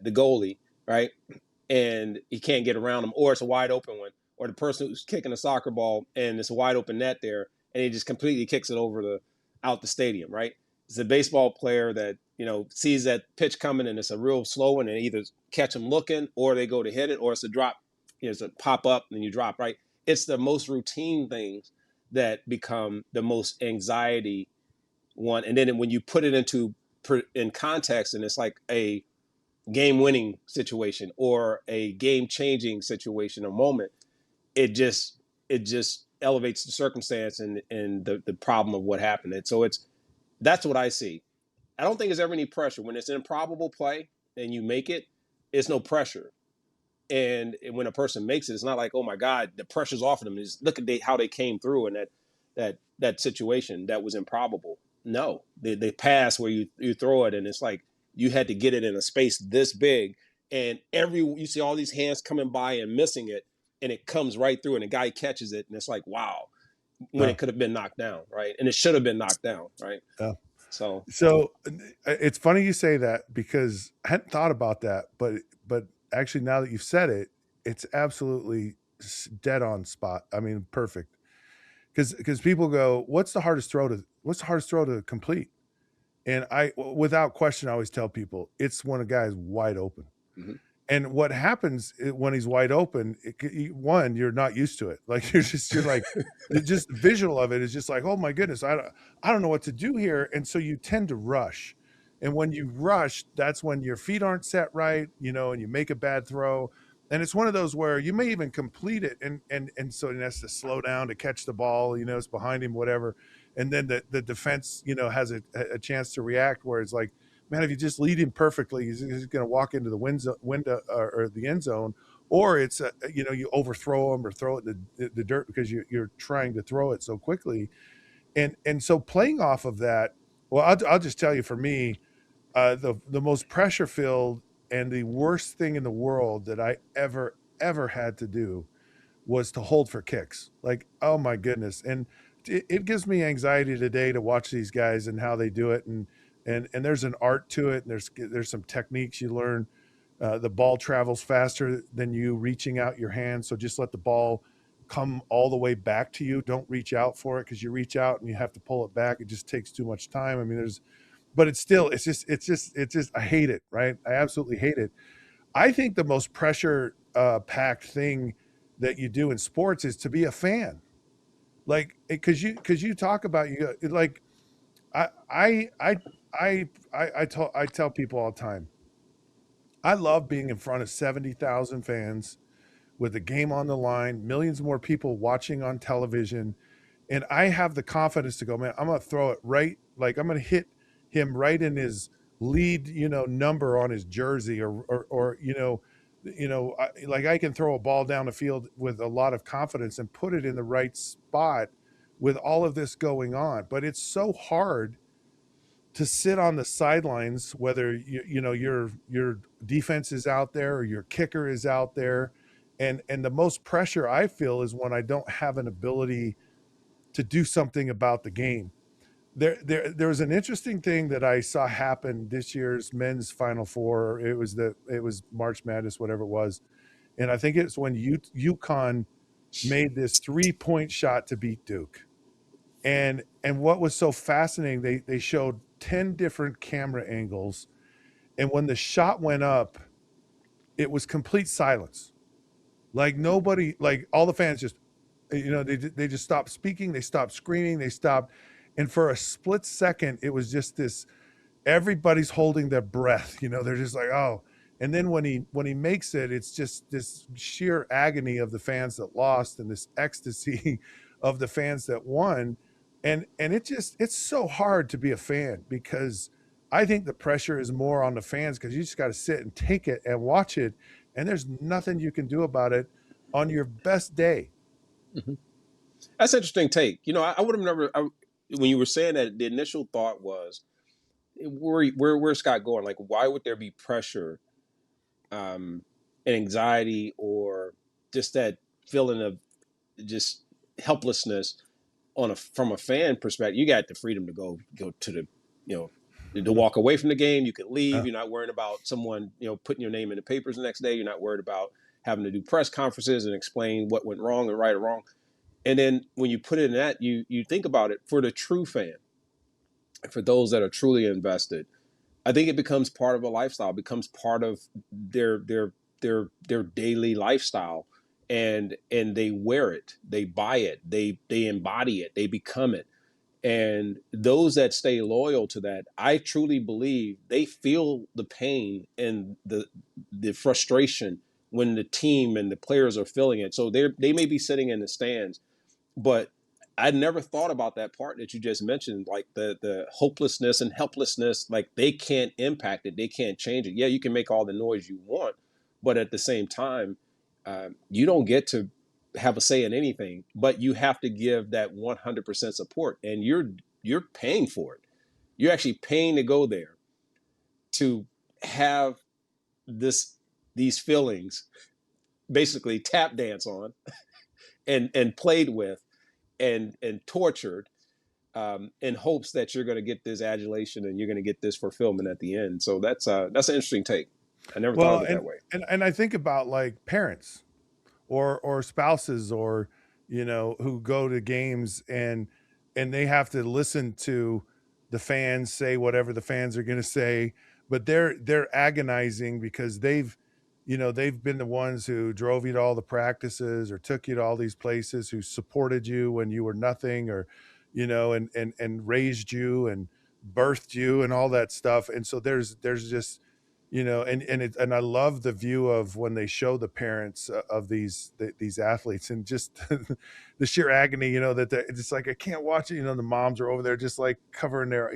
goalie, right? And he can't get around him, or it's a wide open one, or the person who's kicking a soccer ball and it's a wide open net there, and he just completely kicks it over the out the stadium, right? It's a baseball player that sees that pitch coming and it's a real slow one, and either catch him looking, or they go to hit it, or it's a drop, it's a pop up and you drop, right? It's the most routine things that become the most anxiety one, and then when you put it in context, and it's like a game winning situation or a game changing situation or moment, it just elevates the circumstance and the problem of what happened. And so that's what I see. I don't think there's ever any pressure when it's an improbable play and you make it. It's no pressure. And when a person makes it, it's not like, oh my God, the pressure's off of them. Just look at how they came through in that situation that was improbable. No, they pass where you throw it, and it's like you had to get it in a space this big, and you see all these hands coming by and missing it, and it comes right through, and the guy catches it, and it's like wow, when Uh, it could have been knocked down, right? And it should have been knocked down, right? uh, So so it's funny you say that because I hadn't thought about that, but actually now that you've said it, it's absolutely dead on spot. I mean, perfect. Because people go, what's the hardest throw to complete? And without question, I always tell people it's when a guy's wide open. mhm. And what happens when he's wide open, one, you're not used to it. Like you're like, just visual of it is just like, oh my goodness, I don't know what to do here. And so you tend to rush. And when you rush, that's when your feet aren't set right, and you make a bad throw. And it's one of those where you may even complete it, and so he has to slow down to catch the ball. It's behind him, whatever. And then the defense, has a chance to react. Where it's like, man, if you just lead him perfectly, he's going to walk into the window or the end zone, or it's you overthrow him or throw it in the dirt because you're trying to throw it so quickly, and so playing off of that. Well, I'll just tell you, for me, the most pressure filled and the worst thing in the world that I ever had to do was to hold for kicks. Like, oh my goodness. And it gives me anxiety today to watch these guys and how they do it. And there's an art to it. And there's some techniques you learn. The ball travels faster than you reaching out your hand. So just let the ball come all the way back to you. Don't reach out for it, because you reach out and you have to pull it back. It just takes too much time. I mean, but it's just, I hate it. Right. I absolutely hate it. I think the most pressure packed thing that you do in sports is to be a fan. Like, because you talk about, like, I I I I tell people all the time, I love being in front of 70,000 fans with the game on the line, millions more people watching on television, And I have the confidence to go, man, I'm going to throw it right. Like I'm going to hit him right in his lead, number on his jersey or like I can throw a ball down the field with a lot of confidence and put it in the right spot with all of this going on. But it's so hard to sit on the sidelines, whether your defense is out there or your kicker is out there. And the most pressure I feel is when I don't have an ability to do something about the game. There was an interesting thing that I saw happen this year's men's Final Four. It was March Madness, whatever it was, and I think it's when UConn made this 3-point shot to beat Duke. And what was so fascinating, they showed 10 different camera angles, and when the shot went up, it was complete silence. Like nobody, like all the fans just, they just stopped speaking, they stopped screaming, they stopped, and for a split second, it was just this, everybody's holding their breath, they're just like, oh. And then when he makes it, it's just this sheer agony of the fans that lost and this ecstasy of the fans that won. And it's so hard to be a fan, because I think the pressure is more on the fans, because you just got to sit and take it and watch it, and there's nothing you can do about it on your best day. Hmm. That's an interesting take. I would have never. When you were saying that, the initial thought was, where's Scott going? Like, why would there be pressure, and anxiety, or just that feeling of just helplessness from a fan perspective? You got the freedom to go to the, you know, to walk away from the game. You can leave. Uh, You're not worrying about someone, putting your name in the papers the next day. You're not worried about having to do press conferences and explain what went wrong and right or wrong. And then when you put it in that, you think about it for the true fan, for those that are truly invested. I think it becomes part of a lifestyle, becomes part of their daily lifestyle, and they wear it, they buy it, they embody it, they become it. And those that stay loyal to that, I truly believe they feel the pain and the frustration when the team and the players are feeling it. So they may be sitting in the stands, but I never thought about that part that you just mentioned, like the hopelessness and helplessness. Like, they can't impact it, they can't change it. Yeah, you can make all the noise you want, but at the same time, you don't get to have a say in anything. But you have to give that 100% support, and you're paying for it. You're actually paying to go there, to have these feelings basically tap dance on, and played with, and tortured, in hopes that you're going to get this adulation and you're going to get this fulfillment at the end. So that's an interesting take. I never thought of well, it that way. and I think about like parents or spouses, or who go to games, and they have to listen to the fans say whatever the fans are going to say, but they're agonizing because they've been the ones who drove you to all the practices or took you to all these places, who supported you when you were nothing, or and raised you and birthed you and all that stuff. And so there's just and I love the view of when they show the parents of these athletes, and just the sheer agony, that it's just like, I can't watch it. The moms are over there just like covering their,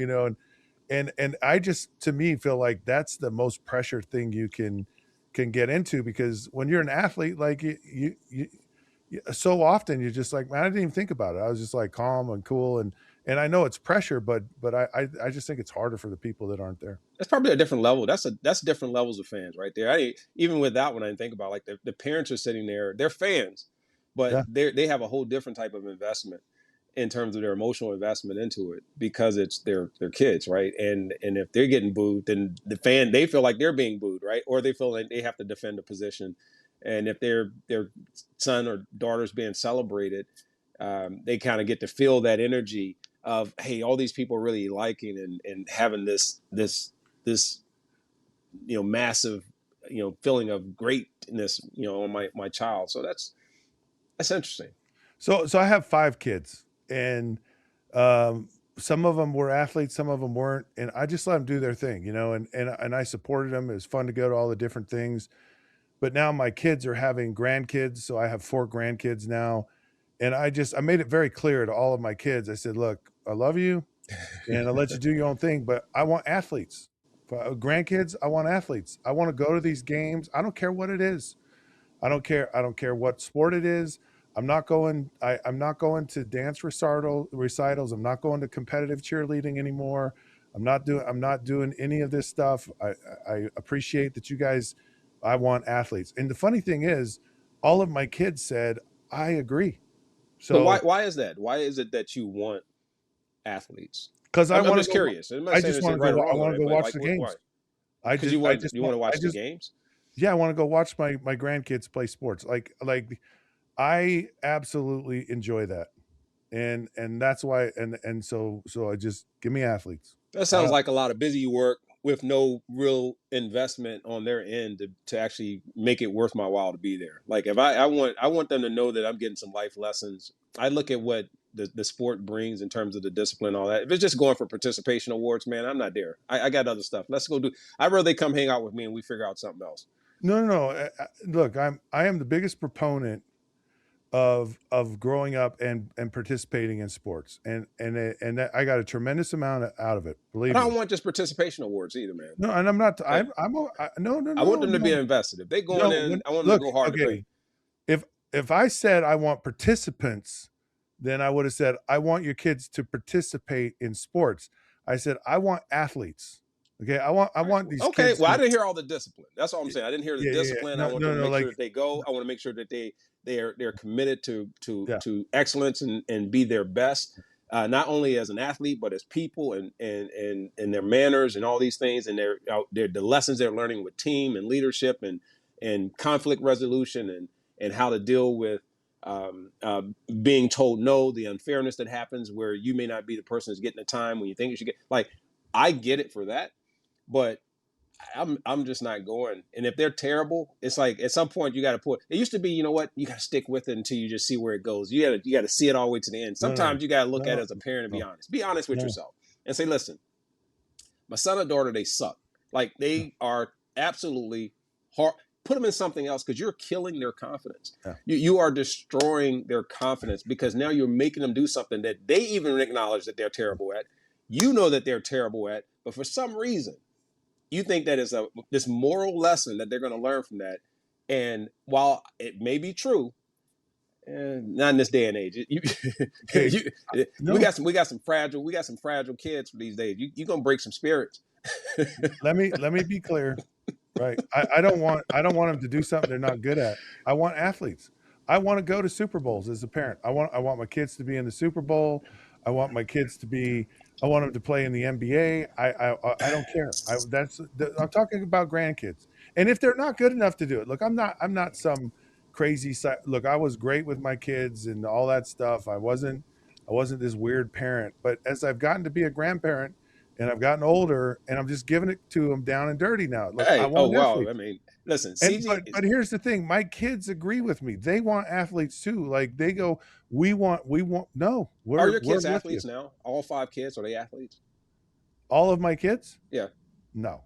and I just, to me, feel like that's the most pressure thing you can get into, because when you're an athlete, like so often you're just like, man, I didn't even think about it. I was just like calm and cool, and I know it's pressure, but I just think it's harder for the people that aren't there. That's probably a different level. That's different levels of fans right there. Even with that one, I think about, like, the parents are sitting there, they're fans, but Yeah. they have a whole different type of investment in terms of their emotional investment into it, because it's their kids, right? And if they're getting booed, then they feel like they're being booed, right? Or they feel like they have to defend a position. And if their son or daughter's being celebrated, they kind of get to feel that energy of, hey, all these people really liking and having this massive feeling of greatness on my child. So that's interesting. So I have 5 kids, and um, some of them were athletes, some of them weren't, and I just let them do their thing, and I supported them. It was fun to go to all the different things. But now my kids are having grandkids, so I have 4 grandkids now, And I made it very clear to all of my kids. I said, look, I love you and I'll let you do your own thing, but I want athletes. For grandkids, I want athletes. I want to go to these games. I don't care what it is. I don't care. I don't care what sport it is. I'm not going. I'm not going to dance recitals. I'm not going to competitive cheerleading anymore. I'm not doing. I'm not doing any of this stuff. I appreciate that you guys. I want athletes. And the funny thing is, all of my kids said I agree. So why So why is that? Why is it that you want athletes? because I I'm want to just go. curious. I'm not I saying just there's want anything to right or go. I wrong on want to it, go but watch like, the why? games. Because you I want just you want. want to I watch the just games. Yeah. I want to go watch my grandkids play sports. Like I absolutely enjoy that. And that's why and so I just give me athletes. That I sounds don't like a lot of busy work with no real investment on their end to actually make it worth my while to be there. Like if I want them to know that I'm getting some life lessons. I look at what the sport brings in terms of the discipline, all that. If it's just going for participation awards, man, I'm not there. I got other stuff. Let's go do. I'd rather they come hang out with me and we figure out something else. no no no look, I am the biggest proponent of growing up and participating in sports and that I got a tremendous amount out of it, But believe I don't me. want just participation awards either, man. No, and I'm not Like no no I want no them to be no invested. If they going no in, when I want them to look, go hard to paint. okay, if I said I want participants, then I would have said I want your kids to participate in sports. I said I want athletes. Okay, I Right. want these Okay. kids Well, I to didn't hear all the discipline. That's all I'm saying. I didn't hear the yeah. discipline. I No want them no to no make sure like that they go. I want to make sure that they're committed yeah. to excellence and be their best, not only as an athlete but as people and their manners and all these things and their the lessons they're learning with team and leadership and conflict resolution and how to deal with um, uh, being told no, the unfairness that happens where you may not be the person that's getting the time when you think you should get. Like, I get it for that, but I'm just not going. And if they're terrible, it's like at some point you got to put. It used to be, you know what, you got to stick with it until you just see where it goes. You got to see it all the way to the end. No no Sometimes you got to look at no it as a parent and be no honest. Be honest with no yourself and say, listen, my son or daughter, they suck. Like no they are absolutely hard. Put them in something else because you're killing their confidence. yeah. You are destroying their confidence because now you're making them do something that they even acknowledge that they're terrible at. You know that they're terrible at, but for some reason you think that is a this moral lesson that they're going to learn from that. And while it may be true, not in this day and age. Okay, no, We got some fragile kids for these days. You gonna break some spirits. let me be clear. Right. I don't want them to do something they're not good at. I want athletes. I want to go to Super Bowls as a parent. I want my kids to be in the Super Bowl. I want my kids to be I want them to play in the NBA. I don't care. I'm talking about grandkids. And if they're not good enough to do it, look, I'm not some crazy look, I was great with my kids and all that stuff. I wasn't this weird parent, but as I've gotten to be a grandparent and I've gotten older and I'm just giving it to them down and dirty now. Look, I Hey, oh want wow. I athletes. mean, listen, And CG is. but here's the thing, my kids agree with me. They want athletes too. Like they go, we want no, Are your we're kids with you. athletes now? All five kids, are they athletes? All of my kids? Yeah. No.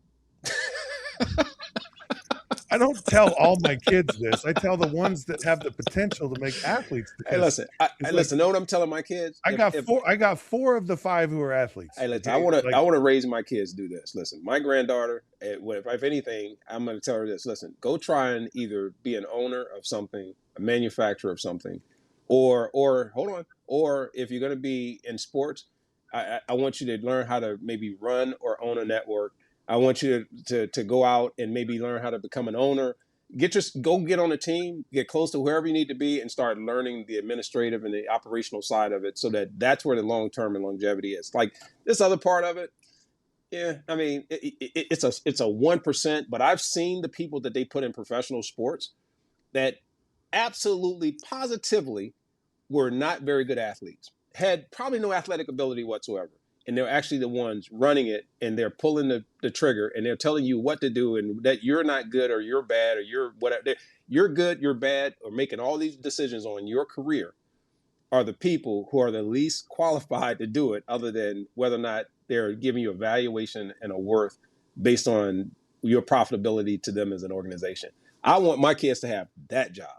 I don't tell all my kids this. I tell the ones that have the potential to make athletes Hey, because listen. it's like Listen. Know what I'm telling my kids? If I got four of the five who are athletes. Hey, listen, Okay. I Like want to raise my kids to do this. Listen, my granddaughter, if anything, I'm going to tell her this. Listen, go try and either be an owner of something, a manufacturer of something, or hold on, or if you're going to be in sports, I want you to learn how to maybe run or own a network. I want you to go out and maybe learn how to become an owner. Go get on a team, get close to wherever you need to be, and start learning the administrative and the operational side of it, so that's where the long term and longevity is. Like this other part of it, yeah, I mean, it's a 1%, but I've seen the people that they put in professional sports that absolutely positively were not very good athletes, had probably no athletic ability whatsoever. And they're actually the ones running it and they're pulling the trigger and they're telling you what to do and that you're not good or you're bad or you're whatever. You're good, you're bad, or making all these decisions on your career are the people who are the least qualified to do it, other than whether or not they're giving you a valuation and a worth based on your profitability to them as an organization. I want my kids to have that job.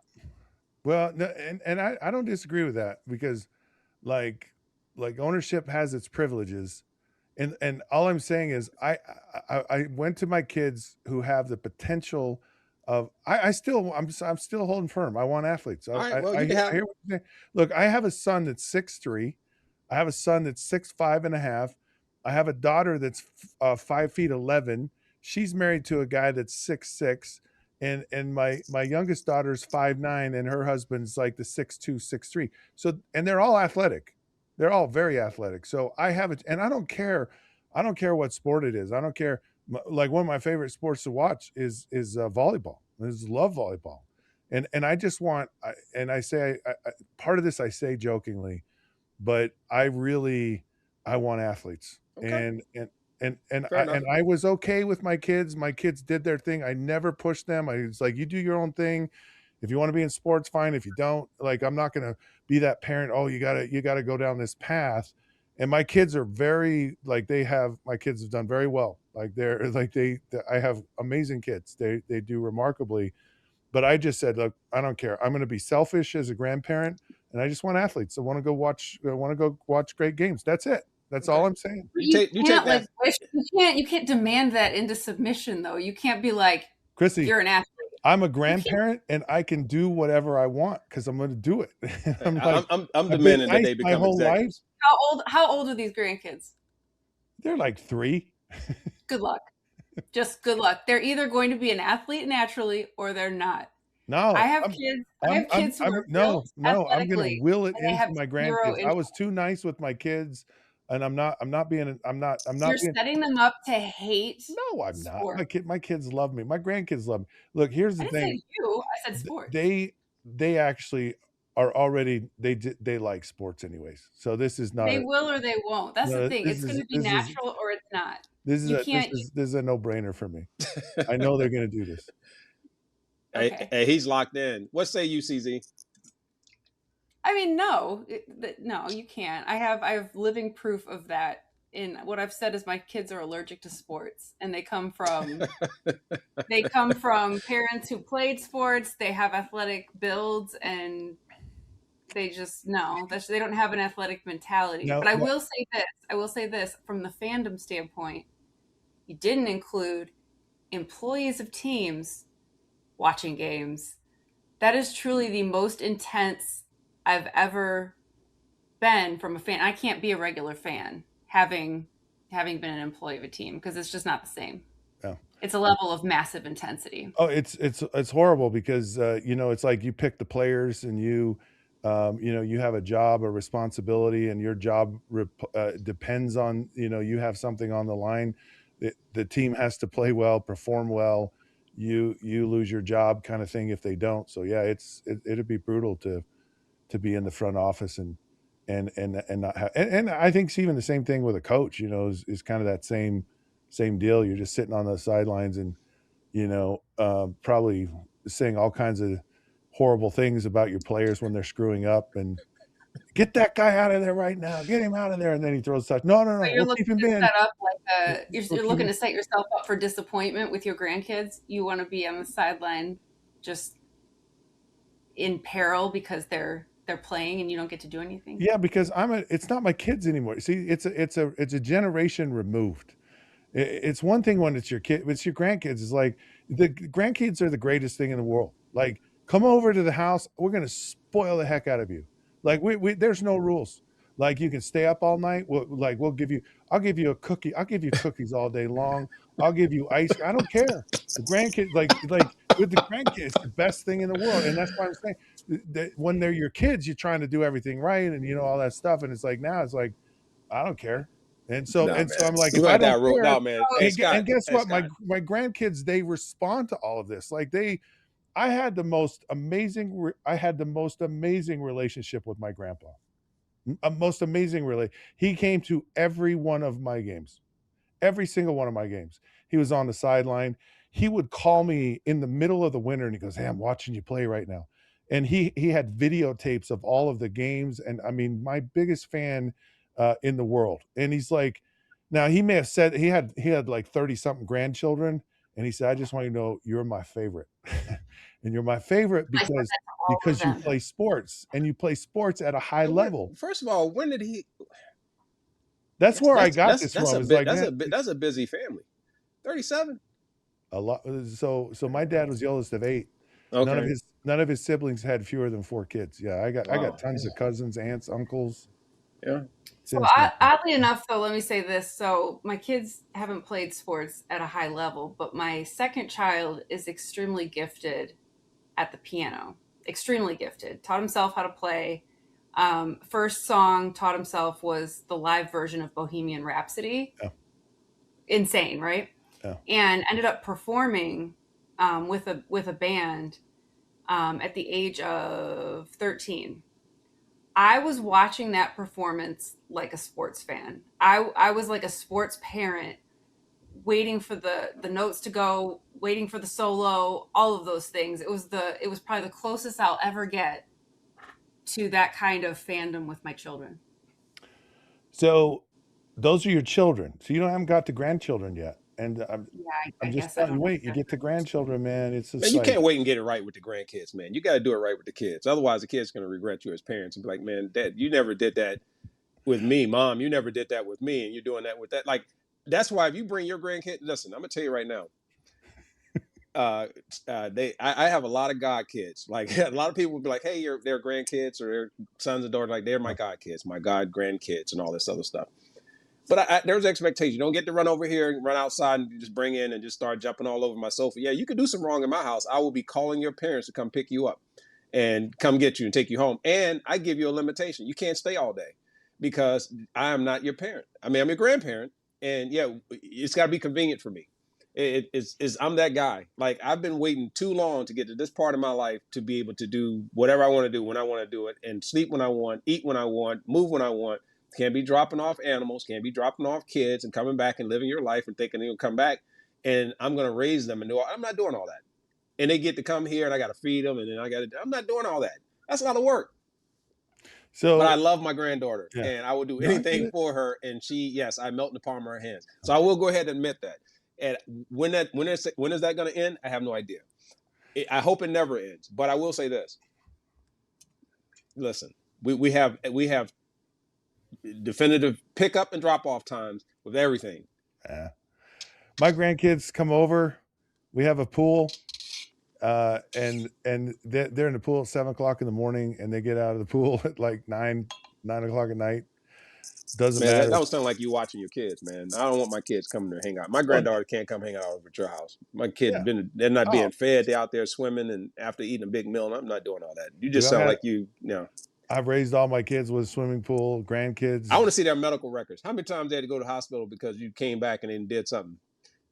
Well, no, and I don't disagree with that because like ownership has its privileges, and all I'm saying is I went to my kids who have the potential of I'm still holding firm. I want athletes. All right, well, you can I have hear them. what you're saying. Look, I have a son that's 6'3". I have a son that's 6'5.5". I have a daughter that's 5 feet 11. She's married to a guy that's 6'6", and my youngest daughter's 5'9", and her husband's like the 6'2", 6'3". So and they're all athletic. They're all very athletic. So I have it, and I don't care. I don't care what sport it is. I don't care. Like one of my favorite sports to watch is volleyball. I just love volleyball, and I just want. And I say part of this I say jokingly, but I want athletes, Okay, fair enough. and I was okay with my kids. My kids did their thing. I never pushed them. I was like, you do your own thing. If you want to be in sports, fine. If you don't, like, I'm not going to be that parent. Oh, you gotta go down this path. And my kids are very like my kids have done very well. Like they're like I have amazing kids. They do remarkably. But I just said, look, I don't care. I'm going to be selfish as a grandparent, and I just want athletes. I want to go watch great games. That's it. That's Okay, all I'm saying. But you take that. you can't demand that into submission though. You can't be like, Chrissy, you're an athlete. I'm a You can't. grandparent, and I can do whatever I want because I'm going to do it. I'm I'm like, I'm I've been demanding that nice they my become whole life. executives. How old are these grandkids? They're like 3. Good luck. Just good luck. They're either going to be an athlete naturally or they're not. No, I have kids who are built no. I'm going to athletically will it and they into have my zero grandkids. I was interest. too nice with my kids, and I'm You're not being. setting them up to hate No, I'm not. sport. My kids love me. My grandkids love me. Look, here's I the didn't say thing. you. I said sports. They actually are already they like sports anyways. So this is not They a will or they won't. That's the no, thing. It's going to be this is natural or it's not. this is You a can't. this is a no-brainer for me. I know they're going to do this. Okay. Hey, he's locked in. What say you, CZ? I mean, no, you can't. I have living proof of that. In what I've said is my kids are allergic to sports, and they come from parents who played sports. They have athletic builds, and they just no, they don't have an athletic mentality. Now, But I will say this. I will say this from the fandom standpoint. You didn't include employees of teams watching games. That is truly the most intense I've ever been from a fan. I can't be a regular fan having been an employee of a team because it's just not the same. yeah. It's a level of massive intensity. Oh, it's horrible because it's like you pick the players and you have a job, a responsibility, and your job depends on you have something on the line. The team has to play well, perform well. You lose your job, kind of thing, if they don't. So yeah, it'd be brutal to be in the front office and not have, and I think it's even the same thing with a coach. Is kind of that same deal. You're just sitting on the sidelines and probably saying all kinds of horrible things about your players when they're screwing up and get that guy out of there right now. Get him out of there. And then he throws touch. No, no, So no. you're We'll looking keep him to in. set up We'll you're keep looking him. to set yourself up for disappointment with your grandkids. You want to be on the sideline, just in peril because they're playing and you don't get to do anything. Yeah, because it's not my kids anymore. See, it's a generation removed. It's one thing when it's your kid, it's your grandkids. It's like the grandkids are the greatest thing in the world. Like, come over to the house. We're gonna spoil the heck out of you. Like we there's no rules. Like you can stay up all night. I'll give you a cookie. I'll give you cookies all day long. I'll give you ice. I don't care. The grandkids like with the grandkids, it's the best thing in the world. And that's why I'm saying that when they're your kids, you're trying to do everything right and all that stuff. And it's like now it's like I don't care. No, So man. I'm like, We're if gonna I have don't that rule. care, No, man. Hey, Scott. and guess Hey, what? Scott. My grandkids, they respond to all of this. Like I had the most amazing relationship with my grandpa. A most amazing He came to every one of my games, every single one of my games. He was on the sideline. He would call me in the middle of the winter and he goes, "Hey, I'm watching you play right now." And he had videotapes of all of the games. And I mean, my biggest fan in the world. And he's like, now he may have said he had like 30 something grandchildren. And he said, "I just want you to know you're my favorite." And you're my favorite I said that to all of because you them. play sports and you play sports at a high level. First of all, when did he? That's where I got this That's from. a It's bit. like, man, That's a busy family. 37. a lot. So my dad was the oldest of 8. Okay. None of his siblings had fewer than 4 kids. Yeah, I got Wow. tons of cousins, aunts, uncles. Yeah. It's So insane. oddly enough, though, let me say this. So my kids haven't played sports at a high level, but my second child is extremely gifted at the piano. Extremely gifted. Taught himself how to play. First song taught himself was the live version of Bohemian Rhapsody. Yeah, Insane, right? yeah. And ended up performing with a band at the age of 13. I was watching that performance like a sports fan. I was like a sports parent, waiting for the notes to go, waiting for the solo, all of those things. It was probably the closest I'll ever get to that kind of fandom with my children. So those are your children. So you don't haven't got to grandchildren yet. And Yeah, I'm I just guess I telling you, don't have wait, you that. get to grandchildren, man. It's Man, just you like, can't wait and get it right with the grandkids, man. You got to do it right with the kids. Otherwise, the kids are going to regret you as parents and be like, man, Dad, you never did that with me. Mom, you never did that with me. And you're doing that with that. Like, that's why if you bring your grandkid, listen, I'm going to tell you right now. I have a lot of god kids. Like a lot of people would be like, hey, they're grandkids or their sons and daughters. Like they're my god kids, my god grandkids and all this other stuff. But there's expectation. You don't get to run over here and run outside and just bring in and just start jumping all over my sofa. Yeah, you could do some wrong in my house. I will be calling your parents to come pick you up and come get you and take you home. And I give you a limitation. You can't stay all day because I am not your parent. I mean, I'm your grandparent. And yeah, it's got to be convenient for me. I'm that guy. Like I've been waiting too long to get to this part of my life to be able to do whatever I want to do when I want to do it and sleep when I want, eat when I want, move when I want. Can't be dropping off animals, can't be dropping off kids and coming back and living your life and thinking they'll come back and I'm going to raise them and do. I'm not doing all that. And they get to come here and I got to feed them and then I'm not doing all that. That's a lot of work. But I so love my granddaughter yeah. and I will do No, I get anything it. for her. And yes, I melt in the palm of her hands. So I will go ahead and admit that. And when is that going to end? I have no idea. I hope it never ends. But I will say this. Listen, we have definitive pickup and drop off times with everything. Yeah. My grandkids come over. We have a pool. And they're in the pool at 7 o'clock in the morning and they get out of the pool at like 9 o'clock at night. Doesn't Man, matter. that was sounding like you watching your kids, man. I don't want my kids coming to hang out. My Oh, granddaughter can't come hang out over at your house. My kids yeah. they're not Oh, being fed. They're out there swimming and after eating a big meal. And I'm not doing all that. You dude, just sound like you know. I've raised all my kids with a swimming pool, I want grandkids. to see their medical records. How many times they had to go to the hospital because you came back and then did something?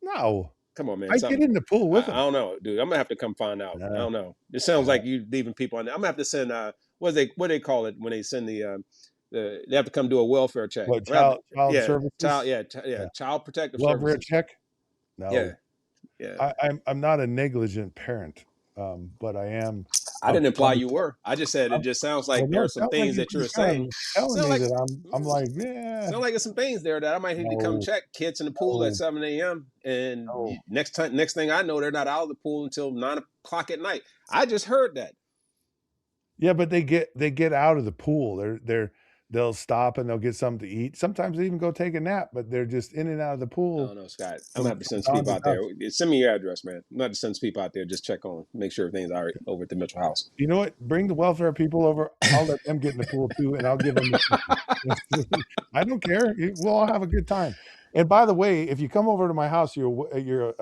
No, Come on, man. I get Something. in the pool with I them. don't know, dude. I'm gonna have to come find out. I Uh, don't know. It sounds uh, like you leaving people on there. I'm gonna have to send what do they call it when they send they have to come do a welfare check. what, Or child services? yeah, Yeah. child protective Welfare services. check? Yeah, No, yeah. I'm not a negligent parent, but I am I a didn't imply part. you were. I just said it just sounds Well, like there no, are it some sounds like things that you're you're kind saying. of telling Sound me like that I'm like, yeah, sound like there's some things there that I might need to come no, check. Kids in the pool at no, 7 a.m. and no. next thing I know, they're not out of the pool until 9 o'clock at night. I just heard that. Yeah, but they get out of the pool. They'll stop and they'll get something to eat. Sometimes they even go take a nap, but they're just in and out of the I pool don't know, Scott. I'm gonna from have to send some dawn people to out there. dusk. Send me your address, man. I'm gonna have to send some people out there just check on, make sure everything's all right over at the Mitchell house. You know what? Bring the welfare people over. I'll let them get in the pool too, and I'll give them the I don't care. We'll all have a good time. And by the way, if you come over to my house, you're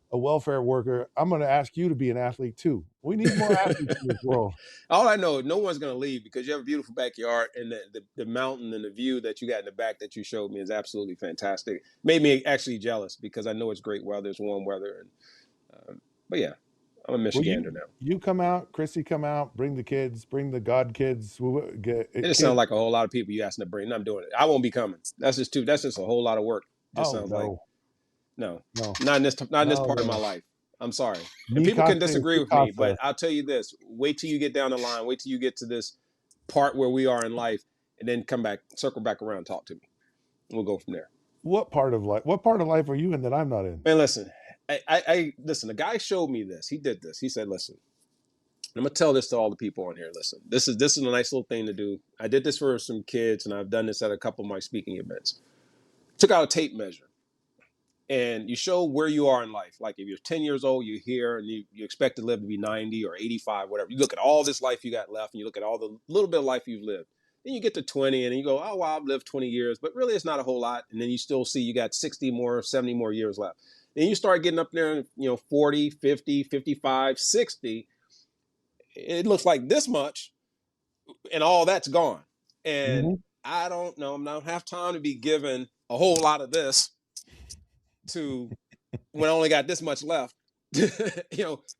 a welfare worker. I'm going to ask you to be an athlete too. We need more athletes in this world. All I know, no one's gonna leave because you have a beautiful backyard and the mountain and the view that you got in the back that you showed me is absolutely fantastic. Made me actually jealous because I know it's great weather, it's warm weather, and but yeah, I'm a Well, Michigander now. you come out, Chrissy, come out, bring the kids, bring the god kids, It just sounds kids. like a whole lot of people you asking to bring. And I'm doing it. I won't be coming. That's just a whole lot of work. Just Oh sounds like no, no, no, not in this no, part of my no. life. I'm sorry. And Mi people can casa, disagree tu with me, but casa. I'll tell you this: wait till you get down the line. Wait till you get to this part where we are in life, and then come back, circle back around, and talk to me. We'll go from there. What part of life? What part of life are you in that I'm not in? Man, listen. I listen. The guy showed me this. He did this. He said, "Listen, I'm gonna tell this to all the people on here. Listen, this is a nice little thing to do. I did this for some kids, and I've done this at a couple of my speaking events. Took out a tape measure, and you show where you are in life. Like if you're 10 years old, you're here, and you expect to live to be 90 or 85, whatever. You look at all this life you got left, and you look at all the little bit of life you've lived. Then you get to 20, and you go, oh, well, I've lived 20 years, but really it's not a whole lot. And then you still see you got 60 more, 70 more years left. Then you start getting up there, 40, 50, 55, 60. It looks like this much, and all that's gone. And I don't know, I don't have time to be given a whole lot of this to when I only got this much left. If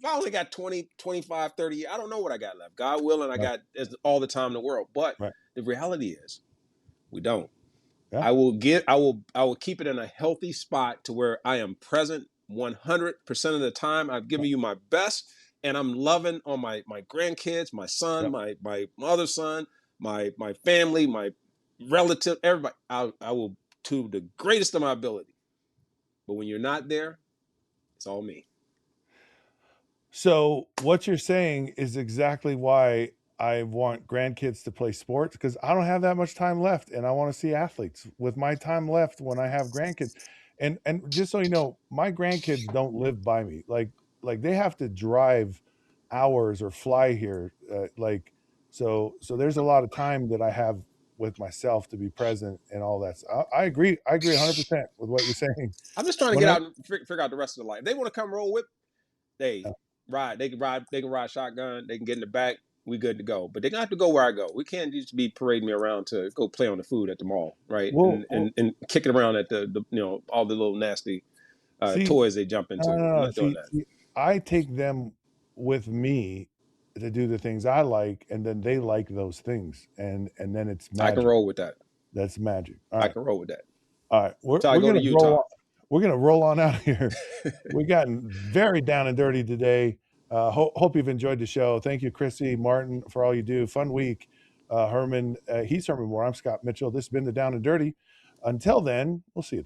I only got 20, 25, 30, I don't know what I got left. God willing, I got all the time in the world. But the reality is we don't. Yeah. I will keep it in a healthy spot to where I am present 100% of the time. I've given you my best, and I'm loving on my grandkids, my son, my other son, my family, my relative, everybody. I will to the greatest of my ability. But when you're not there, it's all me. So what you're saying is exactly why I want grandkids to play sports, because I don't have that much time left, and I want to see athletes with my time left when I have grandkids. And just so you know, my grandkids don't live by me. Like they have to drive hours or fly here. So there's a lot of time that I have with myself to be present and all that. So I agree. I agree 100% with what you're saying. I'm just trying to get out and figure out the rest of the life. If they want to come roll with, they can ride shotgun, they can get in the back, we good to go. But they're gonna have to go where I go. We can't just be parading me around to go play on the food at the mall, right? And kicking around at the all the little nasty toys they jump into. I'm not doing that. I take them with me to do the things I like, and then they like those things, and then it's magic. I can roll with that. That's magic. All I right. can roll with that. All right, we're gonna roll. We're gonna roll on out here. We gotten very down and dirty today. Hope you've enjoyed the show. Thank you, Chrissy, Martin, for all you do. Fun week. Herman, he's Herman Moore. I'm Scott Mitchell. This has been the Down and Dirty. Until then, we'll see you then.